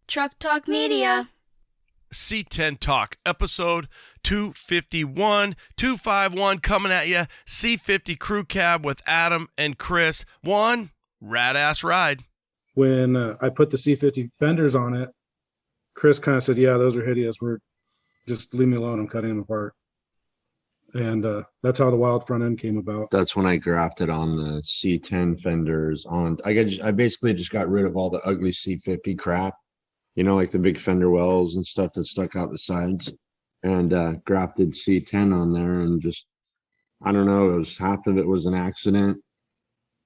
Truck Talk Media. C10 Talk, episode 251, 251 coming at you. C50 Crew Cab with Adam and Chris. One rad-ass ride. When I put the C50 fenders on it, Chris kind of said, yeah, those are hideous. Just leave me alone. I'm cutting them apart. And that's how the wild front end came about. That's when I grafted on the C10 fenders on. I basically just got rid of all the ugly C50 crap, like the big fender wells and stuff that stuck out the sides, and grafted C10 on there. And just, I don't know, it was half of it was an accident,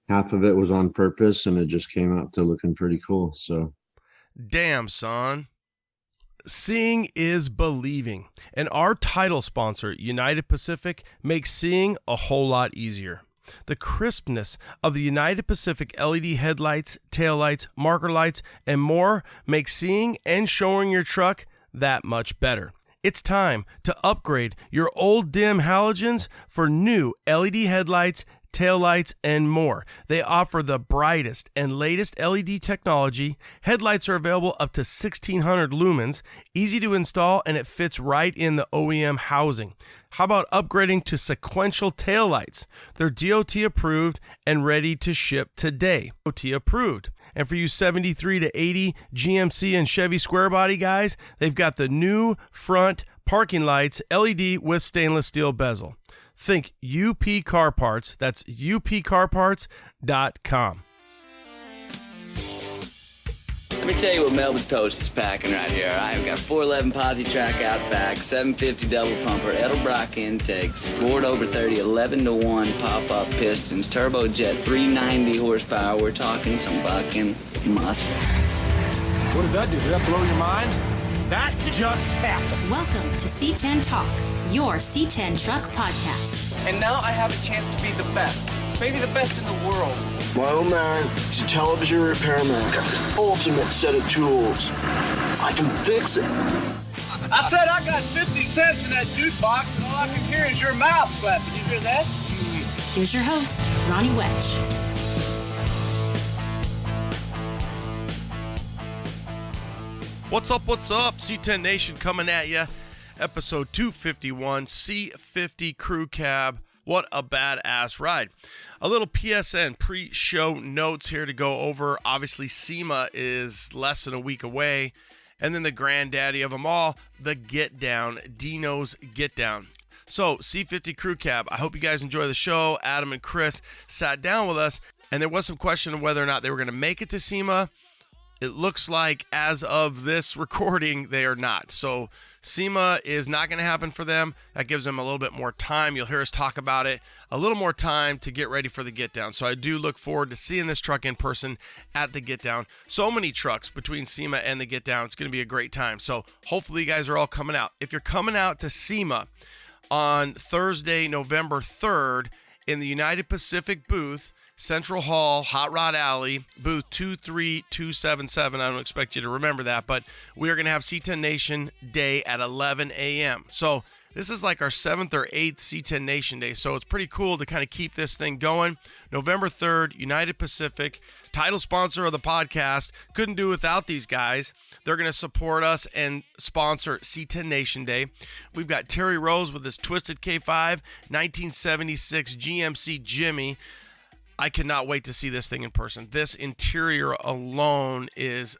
half of it was on purpose, and it just came out to looking pretty cool. So, damn, son. Seeing is believing, and our title sponsor, United Pacific, makes seeing a whole lot easier. The crispness of the United Pacific LED headlights, taillights, marker lights, and more makes seeing and showing your truck that much better. It's time to upgrade your old dim halogens for new LED headlights, taillights, and more. They offer the brightest and latest LED technology. Headlights are available up to 1600 lumens, easy to install, and it fits right in the OEM housing. How about upgrading to sequential taillights? They're DOT approved and ready to ship today. DOT approved. And for you 73 to 80 GMC and Chevy square body guys, they've got the new front parking lights, LED with stainless steel bezel. Think UP Car Parts. That's upcarparts.com. Let me tell you what Melbourne Toast is packing right here. All right, we've got 411 posi track out back, 750 double pumper, Edelbrock intakes, scored over 30, 11-to-1 pop-up pistons, turbojet, 390 horsepower. We're talking some fucking muscle. What does that do? Did that blow your mind? That just happened. Welcome to C10 Talk, your C10 truck podcast. And now I have a chance to be the best. Maybe the best in the world. My old man, he's a television repairman. Got this ultimate set of tools. I can fix it. I said I got 50 cents in that jukebox, and all I can hear is your mouth flapping. You hear that? Here's your host, Ronnie Wedge. What's up? C10 Nation coming at you. Episode 251, C50 Crew Cab. What a badass ride. A little PSN pre-show notes here to go over. Obviously, SEMA is less than a week away. And then the granddaddy of them all, the Get Down, Dino's Get Down. So, C50 Crew Cab, I hope you guys enjoy the show. Adam and Chris sat down with us, and there was some question of whether or not they were going to make it to SEMA. It looks like as of this recording, they are not. So SEMA is not going to happen for them. That gives them a little bit more time. You'll hear us talk about it. A little more time to get ready for the Get Down. So I do look forward to seeing this truck in person at the Get Down. So many trucks between SEMA and the Get Down. It's going to be a great time. So hopefully you guys are all coming out. If you're coming out to SEMA on Thursday, November 3rd in the United Pacific booth, Central Hall, Hot Rod Alley, booth 23277. I don't expect you to remember that, but we are going to have C10 Nation Day at 11 a.m. So this is like our 7th or 8th C10 Nation Day, so it's pretty cool to kind of keep this thing going. November 3rd, United Pacific, title sponsor of the podcast. Couldn't do without these guys. They're going to support us and sponsor C10 Nation Day. We've got Terry Rose with his Twisted K5, 1976 GMC Jimmy. I cannot wait to see this thing in person. This interior alone is,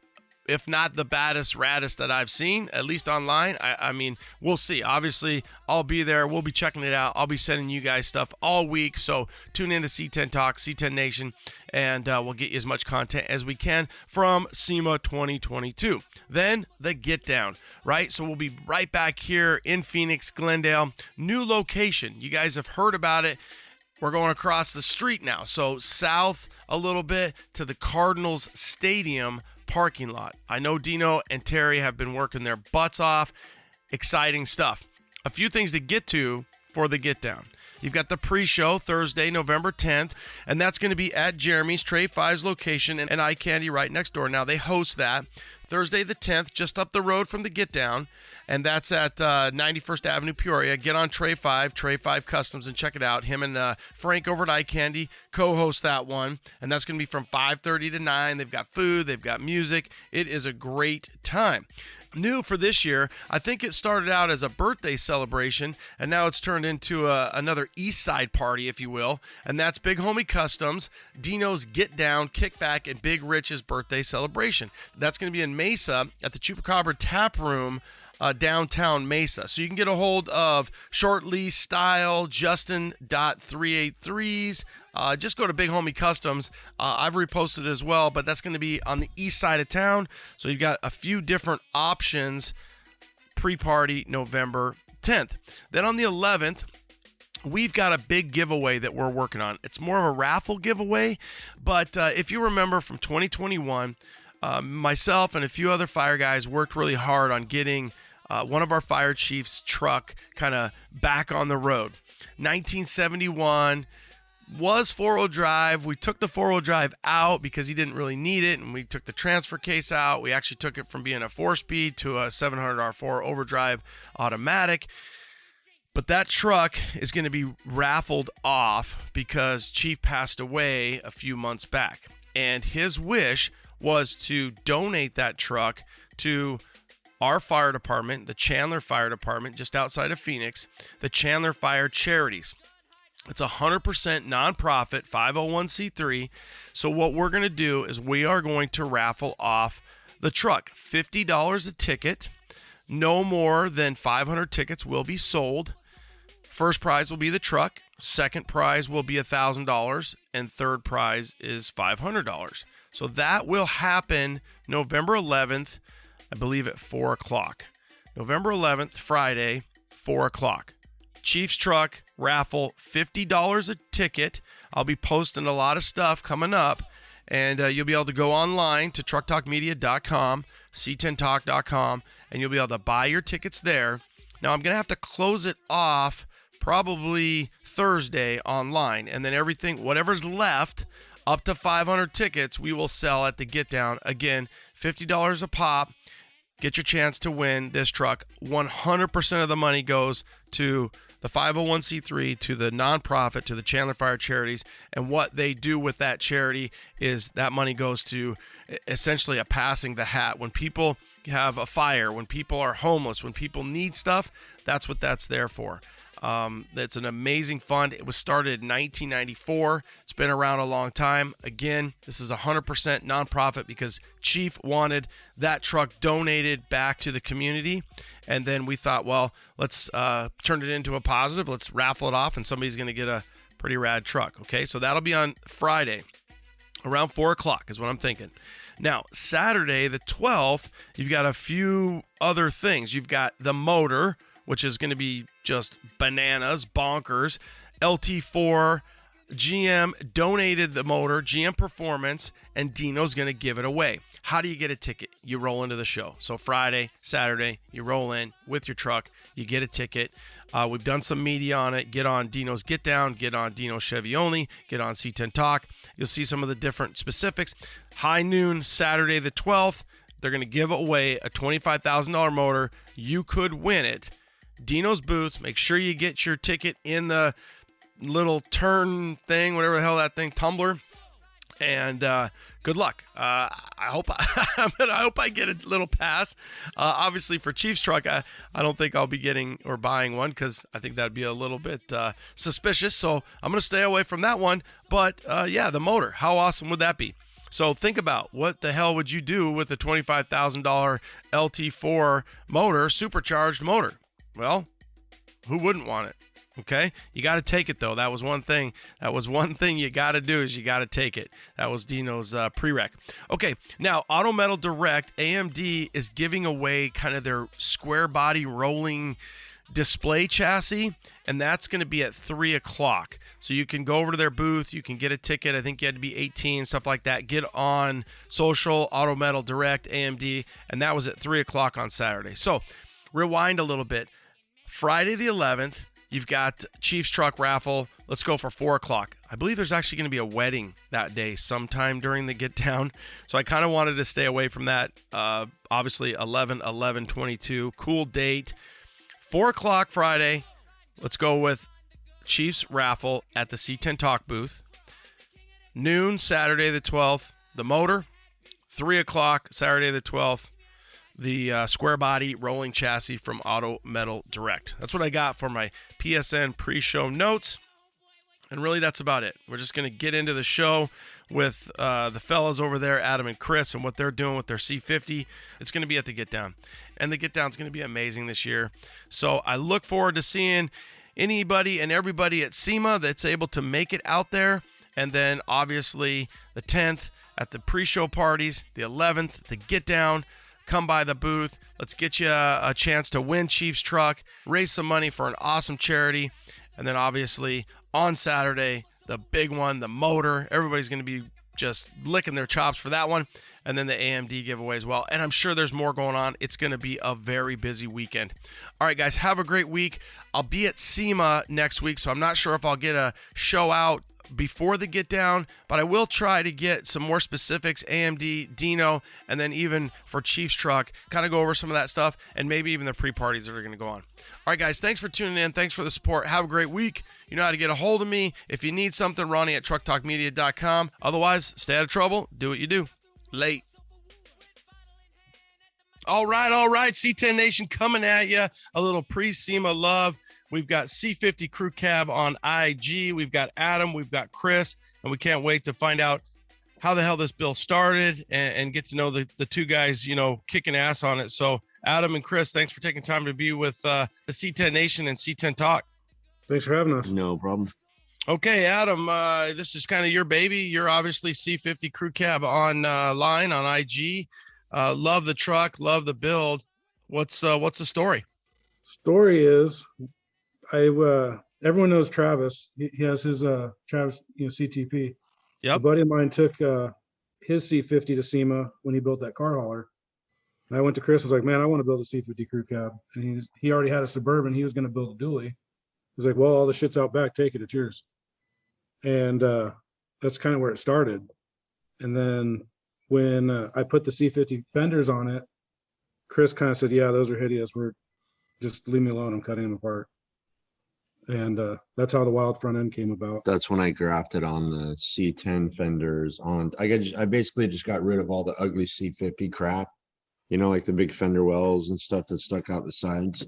if not the baddest, raddest that I've seen, at least online. I mean, we'll see. Obviously, I'll be there. We'll be checking it out. I'll be sending you guys stuff all week. So tune in to C10 Talk, C10 Nation, and we'll get you as much content as we can from SEMA 2022. Then the Get Down, right? So we'll be right back here in Phoenix, Glendale. New location. You guys have heard about it. We're going across the street now, so south a little bit to the Cardinals Stadium parking lot. I know Dino and Terry have been working their butts off. Exciting stuff. A few things to get to for the Get Down. You've got the pre-show Thursday, November 10th, and that's going to be at Jeremy's Tray 5's location and Eye Candy right next door. Now, they host that Thursday the 10th, just up the road from the Get Down, and that's at 91st Avenue, Peoria. Get on Tray 5 Customs, and check it out. Him and Frank over at Eye Candy co-host that one, and that's going to be from 5:30 to 9. They've got food, they've got music. It is a great time. New for this year, I think it started out as a birthday celebration, and now it's turned into another East Side party, if you will, and that's Big Homie Customs, Dino's Get Down, Kickback, and Big Rich's birthday celebration. That's going to be in Mesa at the Chupacabra Tap Room, downtown Mesa. So you can get a hold of Short Lease Style, Justin.383s. Just go to Big Homie Customs. I've reposted as well, but that's going to be on the east side of town. So you've got a few different options pre-party November 10th. Then on the 11th, we've got a big giveaway that we're working on. It's more of a raffle giveaway, but if you remember from 2021, myself and a few other fire guys worked really hard on getting one of our fire chief's truck kind of back on the road. 1971 was 4-wheel drive. We took the 4-wheel drive out because he didn't really need it, and we took the transfer case out. We actually took it from being a 4-speed to a 700R4 overdrive automatic. But that truck is going to be raffled off because Chief passed away a few months back, and his wish was to donate that truck to our fire department, the Chandler Fire Department, just outside of Phoenix, the Chandler Fire Charities. It's 100% nonprofit, 501c3. So what we're going to do is we are going to raffle off the truck. $50 a ticket. No more than 500 tickets will be sold. First prize will be the truck. Second prize will be $1,000. And third prize is $500. So that will happen November 11th, I believe at 4 o'clock. November 11th, Friday, 4 o'clock. Chief's truck raffle, $50 a ticket. I'll be posting a lot of stuff coming up, and you'll be able to go online to trucktalkmedia.com, c10talk.com, and you'll be able to buy your tickets there. Now, I'm going to have to close it off probably Thursday online, and then everything, whatever's left, up to 500 tickets, we will sell at the Get Down. Again, $50 a pop. Get your chance to win this truck. 100% of the money goes to the 501c3, to the nonprofit, to the Chandler Fire Charities. And what they do with that charity is that money goes to essentially a passing the hat. When people have a fire, when people are homeless, when people need stuff, that's what that's there for. It's an amazing fund. It was started in 1994. It's been around a long time. Again, this is 100% nonprofit because Chief wanted that truck donated back to the community. And then we thought, well, let's turn it into a positive. Let's raffle it off, and somebody's going to get a pretty rad truck. Okay, so that'll be on Friday around 4 o'clock is what I'm thinking. Now, Saturday, the 12th, you've got a few other things. You've got the motor, which is going to be just bananas, bonkers. LT4, GM donated the motor, GM Performance, and Dino's going to give it away. How do you get a ticket? You roll into the show. So Friday, Saturday, you roll in with your truck, you get a ticket. We've done some media on it. Get on Dino's Get Down, get on Dino Chevy Only, get on C10 Talk. You'll see some of the different specifics. High noon, Saturday the 12th, they're going to give away a $25,000 motor. You could win it. Dino's booth. Make sure you get your ticket in the little turn thing, whatever the hell that thing, tumbler. And good luck. I hope I get a little pass. Obviously, for Chief's truck, I don't think I'll be getting or buying one because I think that'd be a little bit suspicious. So I'm going to stay away from that one. But yeah, the motor. How awesome would that be? So think about what the hell would you do with a $25,000 LT4 motor, supercharged motor? Well, who wouldn't want it? Okay, you got to take it though. That was one thing. You got to do is you got to take it. That was Dino's prereq. Okay, now Auto Metal Direct AMD is giving away kind of their square body rolling display chassis, and that's going to be at 3 o'clock. So you can go over to their booth. You can get a ticket. I think you had to be 18, stuff like that. Get on social, Auto Metal Direct AMD, and that was at 3 o'clock on Saturday. So rewind a little bit. Friday the 11th, You've got Chiefs truck raffle. Let's go for 4 o'clock. I believe there's actually going to be a wedding that day sometime during the get down. So I kind of wanted to stay away from that. Obviously 11/11/22, cool date. 4 o'clock Friday. Let's go with Chiefs raffle at the C10 Talk booth. Noon Saturday the 12th, the motor. 3 o'clock Saturday the 12th, the square body rolling chassis from Auto Metal Direct. That's what I got for my PSN pre-show notes. And really, that's about it. We're just going to get into the show with the fellas over there, Adam and Chris, and what they're doing with their C50. It's going to be at the Get Down. And the Get Down is going to be amazing this year. So I look forward to seeing anybody and everybody at SEMA that's able to make it out there. And then, obviously, the 10th at the pre-show parties, the 11th, the Get Down. Come by the booth. Let's get you a chance to win Chiefs truck, raise some money for an awesome charity. And then, obviously, on Saturday, the big one, the motor. Everybody's going to be just licking their chops for that one. And then the AMD giveaway as well. And I'm sure there's more going on. It's going to be a very busy weekend. All right, guys, have a great week. I'll be at SEMA next week, so I'm not sure if I'll get a show out before the Get Down, but I will try to get some more specifics, AMD, Dino, and then even for Chiefs truck, kind of go over some of that stuff, and maybe even the pre-parties that are going to go on. All right, guys, thanks for tuning in. Thanks for the support. Have a great week. You know how to get a hold of me. If you need something, Ronnie at trucktalkmedia.com. Otherwise, stay out of trouble. Do what you do. Late. All right. C10 Nation coming at you. A little pre-SEMA love. We've got C50 Crew Cab on IG. We've got Adam. We've got Chris. And we can't wait to find out how the hell this bill started and get to know the two guys, you know, kicking ass on it. So, Adam and Chris, thanks for taking time to be with the C10 Nation and C10 Talk. Thanks for having us. No problem. Okay, Adam, this is kind of your baby. You're obviously C50 Crew Cab on line on IG. Love the truck, love the build. What's the story? Story is, everyone knows Travis. He has his Travis, CTP. Yep. A buddy of mine took his C50 to SEMA when he built that car hauler. And I went to Chris, was like, man, I want to build a C50 Crew Cab. And he already had a Suburban. He was going to build a dually. He was like, well, all the shit's out back. Take it. It's yours. And that's kind of where it started. And then when I put the C50 fenders on it, Chris kind of said, yeah, those are hideous. Just leave me alone. I'm cutting them apart. And that's how the wild front end came about. That's when I grafted on the C10 fenders on. I basically just got rid of all the ugly C50 crap, like the big fender wells and stuff that stuck out the sides.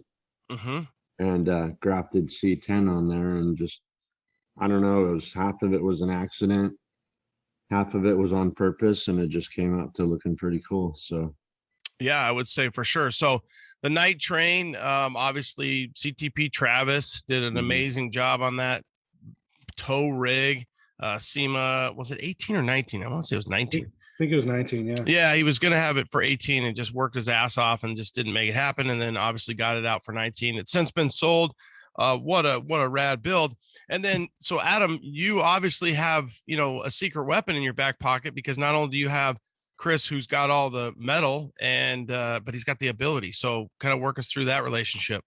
Mm-hmm. And grafted C10 on there, and just, I don't know, it was half of it was an accident, half of it was on purpose, and it just came out to looking pretty cool. So yeah, I would say for sure. So the night train, obviously CTP Travis did an amazing job on that tow rig. SEMA, was it 18 or 19? I want to say it was 19. I think it was 19. Yeah. Yeah. He was going to have it for 18 and just worked his ass off and just didn't make it happen. And then obviously got it out for 19. It's since been sold. What a rad build. And then, so Adam, you obviously have, a secret weapon in your back pocket, because not only do you have Chris, who's got all the metal, and but he's got the ability. So kind of work us through that relationship.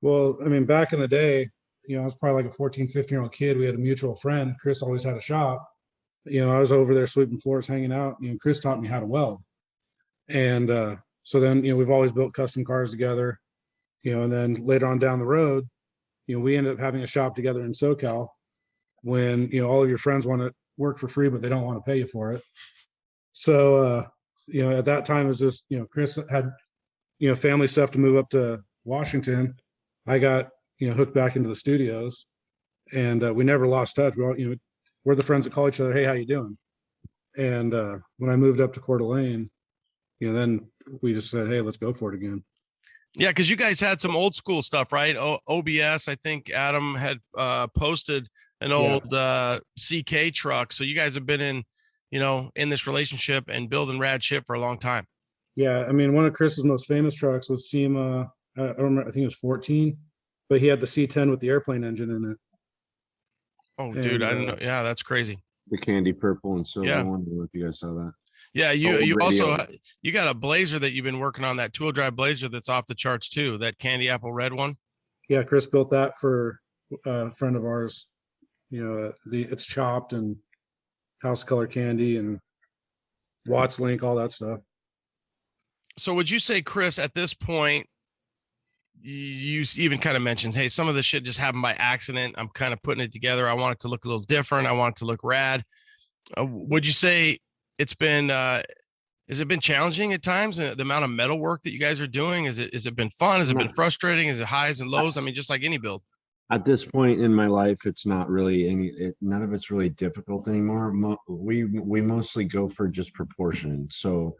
Well, I mean, back in the day, I was probably like a 14, 15-year-old kid. We had a mutual friend. Chris always had a shop. I was over there sweeping floors, hanging out. Chris taught me how to weld. And so then, we've always built custom cars together, and then later on down the road, we ended up having a shop together in SoCal when, all of your friends want to work for free, but they don't want to pay you for it. So, at that time, it was just, Chris had, family stuff to move up to Washington. I got, hooked back into the studios, and we never lost touch. We all, we're the friends that call each other, hey, how you doing? And when I moved up to Coeur d'Alene, then we just said, hey, let's go for it again. Yeah, because you guys had some old school stuff, right? OBS, I think Adam had posted an old CK truck. So you guys have been in this relationship and building rad shit for a long time. Yeah, I mean, one of Chris's most famous trucks was SEMA. I don't remember, I think it was 14, but he had the C10 with the airplane engine in it. Oh, dude, I don't know. Yeah, that's crazy. The candy purple and silver. Yeah. I wonder if you guys saw that. Yeah, you also got a Blazer that you've been working on, that 2-wheel drive Blazer that's off the charts too. That candy apple red one. Yeah, Chris built that for a friend of ours. You know, it's chopped and house color candy and Watts link, all that stuff. So would you say, Chris, at this point, you even kind of mentioned, hey, some of this shit just happened by accident. I'm kind of putting it together. I want it to look a little different. I want it to look rad. Would you say it's been, has it been challenging at times? The amount of metal work that you guys are doing, has it been fun? Has it been frustrating? Is it highs and lows? I mean, just like any build. At this point in my life, it's not really none of it's really difficult anymore. We mostly go for just proportion. So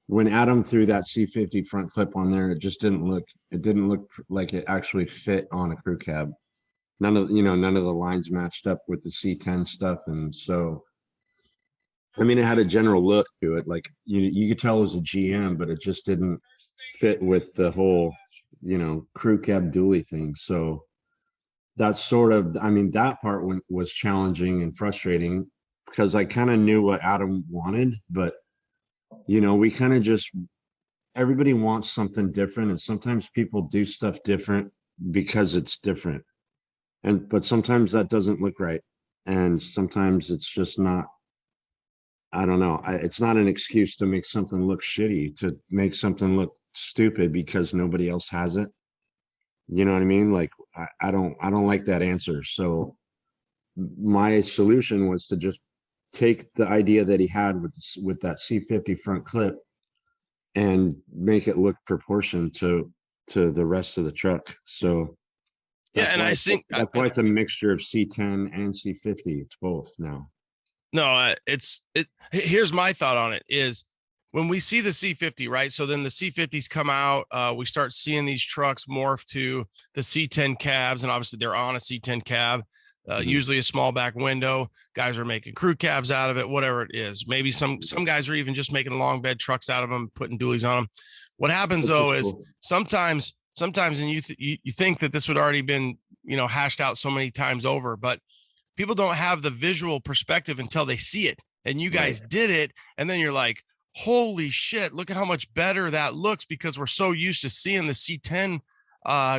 when Adam threw that C50 front clip on there, it didn't look like it actually fit on a crew cab. None of the lines matched up with the C10 stuff. And so, I mean, it had a general look to it. Like you could tell it was a GM, but it just didn't fit with the whole, crew cab dually thing. So that's that part was challenging and frustrating because I kind of knew what Adam wanted, but we kind of everybody wants something different, and sometimes people do stuff different because it's different. But sometimes that doesn't look right. And sometimes it's just not, I don't know. It's not an excuse to make something look shitty, to make something look stupid because nobody else has it. You know what I mean? Like, I don't like that answer. So my solution was to just take the idea that he had with that C50 front clip and make it look proportioned to the rest of the truck. So that's why it's a mixture of C10 and C50. It's both now. No, here's my thought on it is when we see the C50, right? So then the C50s come out, we start seeing these trucks morph to the C10 cabs, and obviously they're on a C10 cab, usually a small back window. Guys are making crew cabs out of it, whatever it is. Maybe some guys are even just making long bed trucks out of them, putting dualies on them. What happens though is sometimes, and you think that this would already been, hashed out so many times over, but people don't have the visual perspective until they see it. And you guys did it, and then you're like, holy shit, look at how much better that looks, because we're so used to seeing the C10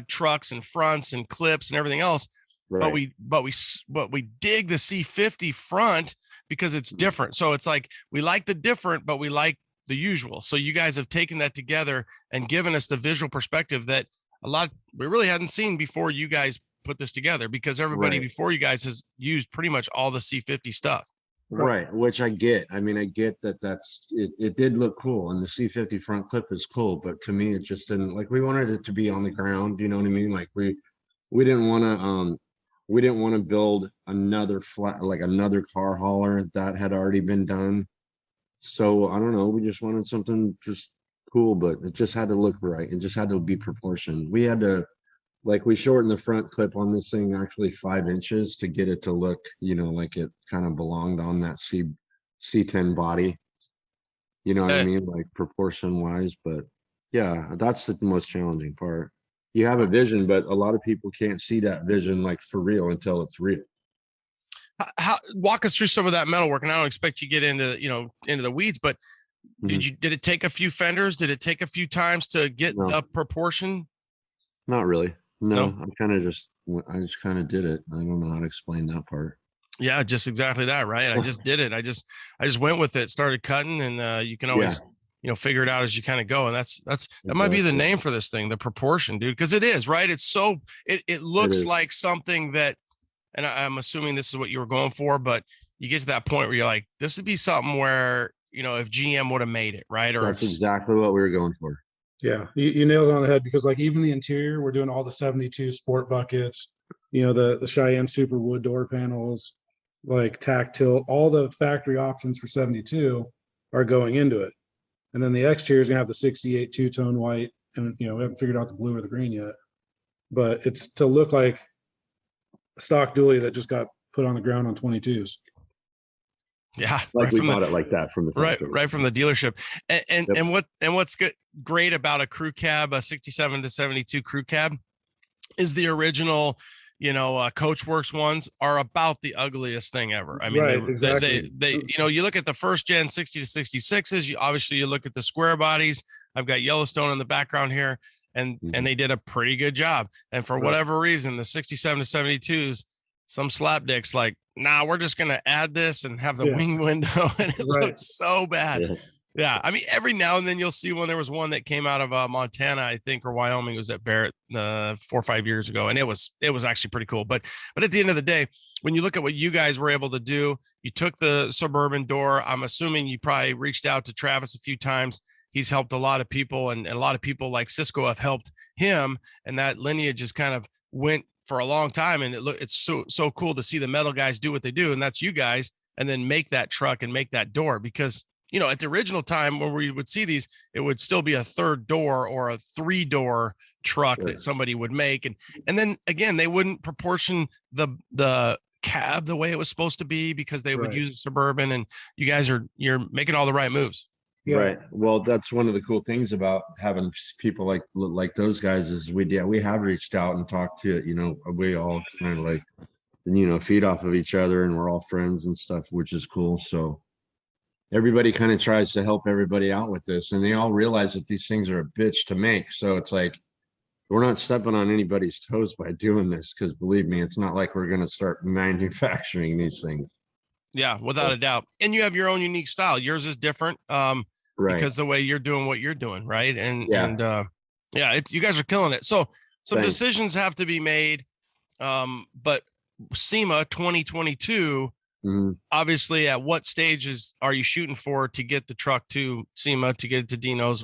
trucks and fronts and clips and everything else. Right. But we dig the C50 front because it's different. So it's like, we like the different, but we like the usual. So you guys have taken that together and given us the visual perspective that we really hadn't seen before you guys put this together, because everybody before you guys has used pretty much all the C50 stuff. Right, which I get. I mean, I get that's it did look cool, and the C50 front clip is cool, but to me it just didn't, like, we wanted it to be on the ground, you know what I mean? Like we didn't want to build another another car hauler that had already been done. So I don't know, we just wanted something just cool, but it just had to look right. It just had to be proportioned. We had to, we shortened the front clip on this thing actually 5 inches to get it to look, like it kind of belonged on that C10 body. You know what I mean? Like proportion wise, but yeah, that's the most challenging part. You have a vision, but a lot of people can't see that vision like for real until it's real. Walk us through some of that metal work, and I don't expect you to get into the weeds, but did it take a few fenders? Did it take a few times to get the proportion? Not really. No, I just kind of did it. I don't know how to explain that part. Yeah, just exactly that, right? I just did it. I just went with it, started cutting, and you can always figure it out as you kind of go. And that might be the name for this thing, the proportion, dude, because it is, right? It's so it looks like something that, and I'm assuming this is what you were going for, but you get to that point where you're like, this would be something where, if GM would have made it, right? Or that's exactly what we were going for. Yeah, you nailed it on the head, because like even the interior, we're doing all the 72 sport buckets, the Cheyenne Super Wood door panels, like tack tilt, all the factory options for 72 are going into it. And then the exterior is gonna have the 68 two-tone white, and we haven't figured out the blue or the green yet, but it's to look like a stock dually that just got put on the ground on 22s. Yeah, like we bought it like that from the factory. right from the dealership. And what's great about a crew cab, a 67 to 72 crew cab, is the original, Coachworks ones are about the ugliest thing ever. I mean, exactly. they you look at the first gen 60 to 66s. Obviously you look at the square bodies. I've got Yellowstone in the background here, and they did a pretty good job. And for whatever reason, the 67 to 72s, some slapdicks like, nah, we're just gonna add this and have the wing window, and it looks so bad. Yeah, I mean, every now and then you'll see one. There was one that came out of Montana, I think, or Wyoming. It was at Barrett 4 or 5 years ago, and it was actually pretty cool. But at the end of the day, when you look at what you guys were able to do, you took the Suburban door. I'm assuming you probably reached out to Travis a few times. He's helped a lot of people, and a lot of people like Cisco have helped him, and that lineage just kind of went for a long time. And it's so cool to see the metal guys do what they do, and that's you guys, and then make that truck and make that door, because at the original time when we would see these, it would still be a 3rd door or a 3-door truck that somebody would make. And then again, they wouldn't proportion the cab the way it was supposed to be, because they would use a Suburban, and you guys you're making all the right moves. Right. Well, that's one of the cool things about having people like those guys is we have reached out and talked to, we all kind of like, feed off of each other, and we're all friends and stuff, which is cool. So everybody kind of tries to help everybody out with this, and they all realize that these things are a bitch to make. So it's like, we're not stepping on anybody's toes by doing this, because believe me, it's not like we're going to start manufacturing these things. Yeah, without a doubt. And you have your own unique style. Yours is different, because the way you're doing what you're doing, right? And you guys are killing it. So some decisions have to be made, but SEMA 2022. Obviously, at what stages are you shooting for to get the truck to SEMA, to get it to Dino's?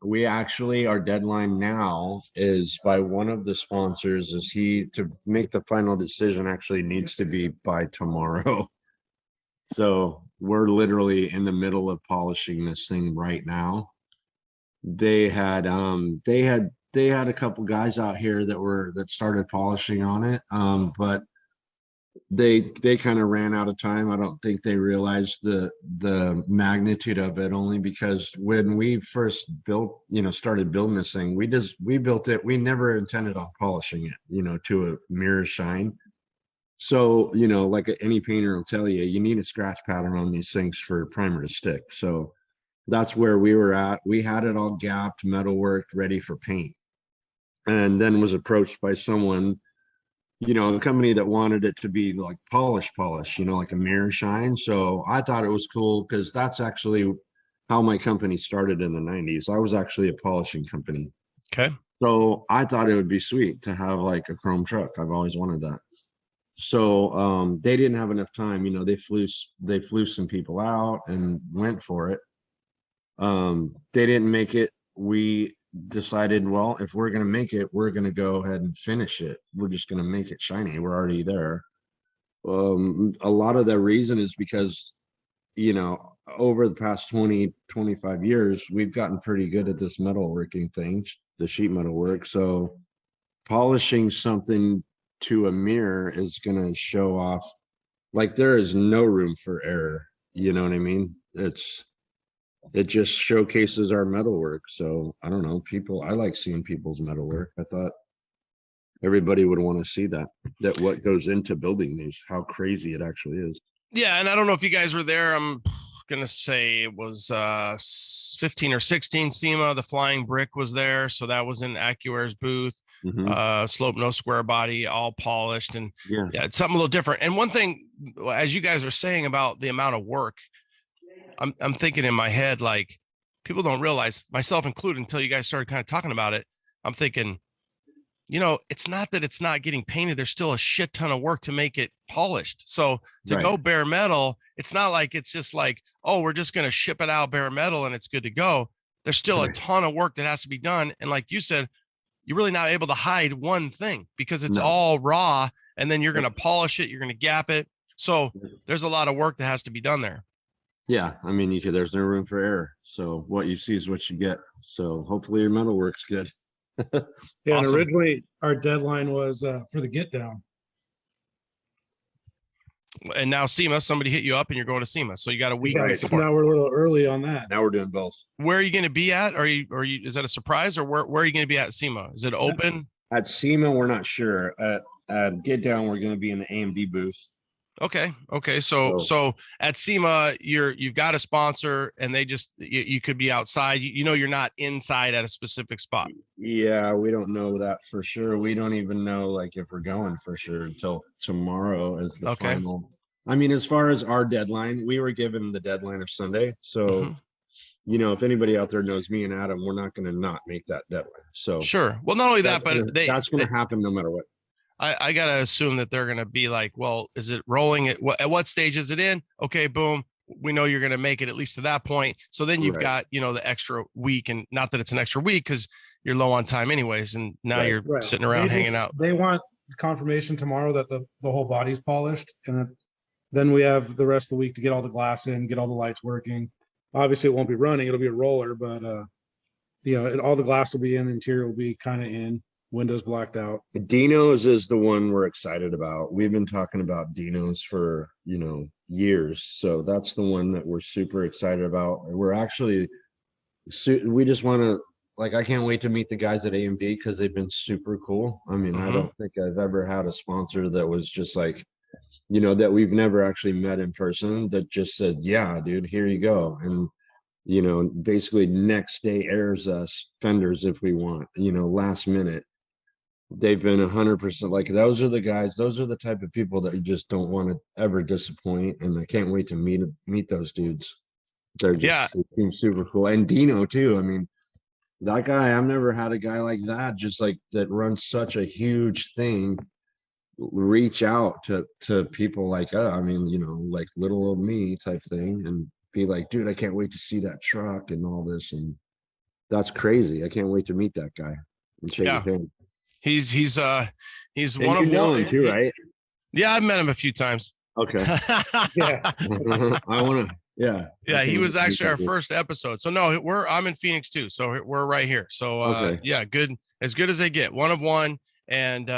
We actually, our deadline now is by one of the sponsors, is to make the final decision actually needs to be by tomorrow. So we're literally in the middle of polishing this thing right now. They had a couple guys out here that started polishing on it, but they kind of ran out of time. I don't think they realized the magnitude of it, only because when we first started building this thing, we built it. We never intended on polishing it, to a mirror shine. So, like any painter will tell you, you need a scratch pattern on these things for primer to stick. So that's where we were at. We had it all gapped, metal worked, ready for paint, and then was approached by someone, a company that wanted it to be like polish, like a mirror shine. So I thought it was cool, because that's actually how my company started in the 90s. I was actually a polishing company. Okay. So I thought it would be sweet to have like a chrome truck. I've always wanted that. So they didn't have enough time. They flew some people out and went for it. They didn't make it. We decided, well, if we're going to make it, we're going to go ahead and finish it. We're just going to make it shiny. We're already there. A lot of the reason is because, over the past 25 years, we've gotten pretty good at this metalworking thing, the sheet metal work. So polishing something to a mirror is going to show off, like, there is no room for error. You know what I mean? It just showcases our metalwork. So I don't know, I like seeing people's metalwork. I thought everybody would want to see that what goes into building these, how crazy it actually is. Yeah. And I don't know if you guys were there. I'm going to say it was 15 or 16 SEMA. The flying brick was there. So that was in AccuAir's booth. Slope, no square body, all polished. And it's something a little different. And one thing, as you guys are saying about the amount of work, I'm thinking in my head, like, people don't realize, myself included, until you guys started kind of talking about it. I'm thinking, it's not that it's not getting painted. There's still a shit ton of work to make it polished. So to go bare metal, it's not like it's just like, oh, we're just going to ship it out bare metal and it's good to go. There's still a ton of work that has to be done. And like you said, you're really not able to hide one thing, because it's all raw, and then you're going to polish it. You're going to gap it. So there's a lot of work that has to be done there. Yeah, I mean, there's no room for error. So what you see is what you get. So hopefully your metal works good. Yeah, awesome. And originally our deadline was for the get down. And now SEMA, somebody hit you up and you're going to SEMA. So you got a week. Right. So now we're a little early on that. Now we're doing both. Where are you going to be at? Is that a surprise, or where are you going to be at SEMA? Is it open? At SEMA, we're not sure. At Get Down, we're going to be in the AMD booth. Okay. So at SEMA, you've got a sponsor, and they just you could be outside. You know, you're not inside at a specific spot. Yeah, we don't know that for sure. We don't even know like if we're going for sure until tomorrow as the Okay. final. I mean, as far as our deadline, we were given the deadline of Sunday. So, you know, if anybody out there knows me and Adam, we're not going to not make that deadline. So Sure. Well, not only that, but that's going to happen no matter what. I gotta assume that they're gonna be like, well, is it rolling? At what stage is it in? Okay, boom. We know you're gonna make it at least to that point. So then you've got, you know, the extra week, and not that it's an extra week because you're low on time anyways, and now you're sitting around hanging out. They want confirmation tomorrow that the whole body's polished, and then we have the rest of the week to get all the glass in, get all the lights working. Obviously, it won't be running; it'll be a roller, but you know, all the glass will be in, the interior will be kind of in. Windows blacked out. Dino's is the one we're excited about. We've been talking about Dino's for, you know, years. So that's the one that we're super excited about. We're actually, we just want to, like, I can't wait to meet the guys at A&B because they've been super cool. I mean, I don't think I've ever had a sponsor that was just like, you know, that we've never actually met in person that just said, yeah, dude, here you go. And, you know, basically next day airs us fenders if we want, you know, last minute. They've been 100% like, those are the guys, those are the type of people that you just don't want to ever disappoint. And I can't wait to meet those dudes. They're just, they seem super cool. And Dino too. I mean, that guy, I've never had a guy like that, just like that runs such a huge thing, reach out to people like, I mean, you know, like little old me type thing, and be like, dude, I can't wait to see that truck and all this. And that's crazy. I can't wait to meet that guy and shake his hand. He's and one of one too, right? Yeah, I've met him a few times. Okay. Yeah. I want to. Yeah. He was actually our first episode. So no, I'm in Phoenix too. So we're right here. So yeah, good as they get. One of one, and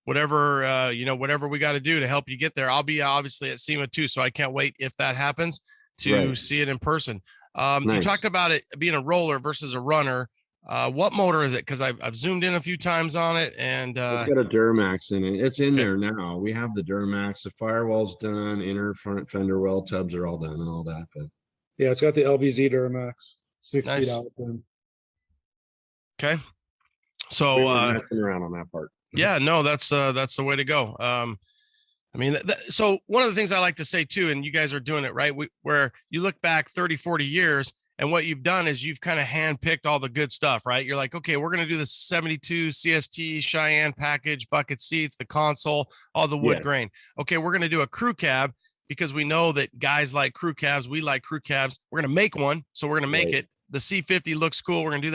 whatever you know, whatever we got to do to help you get there. I'll be obviously at SEMA too. So I can't wait if that happens to see it in person. You talked about it being a roller versus a runner. What motor is it? Because I've zoomed in a few times on it, and it's got a Duramax in it. It's in there now. We have the Duramax. The firewall's done. Inner front fender well tubs are all done and all that. But yeah, it's got the LBZ Duramax, 6 feet out. Okay, so messing around on that part. Yeah, no, that's the way to go. I mean, so one of the things I like to say too, and you guys are doing it right, where you look back 30, 40 years. And what you've done is you've kind of handpicked all the good stuff, right? You're like, okay, we're going to do the 72 CST Cheyenne package, bucket seats, the console, all the wood grain. Okay, we're going to do a crew cab because we know that guys like crew cabs. We like crew cabs. We're going to make one. So we're going to make it. The C50 looks cool. We're going to do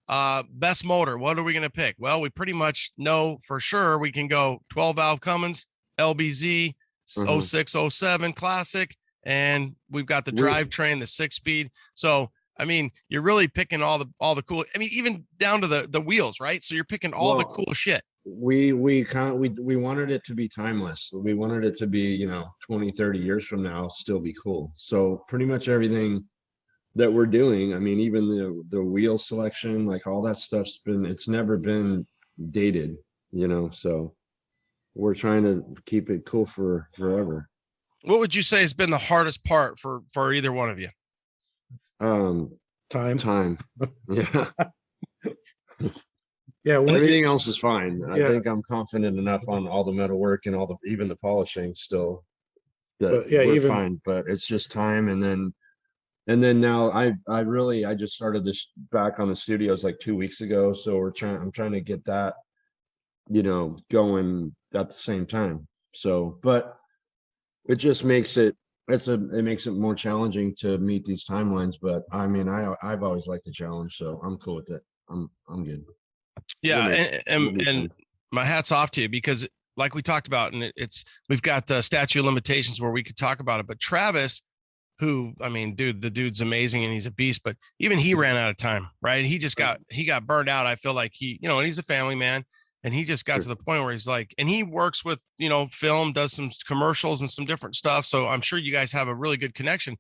that. Best motor. What are we going to pick? Well, we pretty much know for sure we can go 12 valve Cummins, LBZ, 06, 07 classic. And we've got the drivetrain, the 6-speed. So, I mean, you're really picking all the cool, I mean, even down to the wheels, right? So you're picking all the cool shit. We wanted it to be timeless. We wanted it to be, you know, 20, 30 years from now, still be cool. So pretty much everything that we're doing, I mean, even the wheel selection, like all that stuff's it's never been dated, you know, so we're trying to keep it cool for forever. What would you say has been the hardest part for either one of you? Time. Yeah. Yeah. Everything else is fine. I think I'm confident enough on all the metal work and even the polishing still that we're fine, but it's just time. And then now I just started this back on the studios like 2 weeks ago. So I'm trying to get that, you know, going at the same time. So, but it just makes it makes it more challenging to meet these timelines. But I mean, I've always liked the challenge, so I'm cool with it. I'm good. Yeah, and my hat's off to you because, like we talked about, and we've got statute of limitations where we could talk about it. But Travis, who, I mean, dude, the dude's amazing and he's a beast, but even he ran out of time, right? He just got burned out. I feel like he, you know, and he's a family man. And he just got to the point where he's like, and he works with, you know, film, does some commercials and some different stuff. So I'm sure you guys have a really good connection.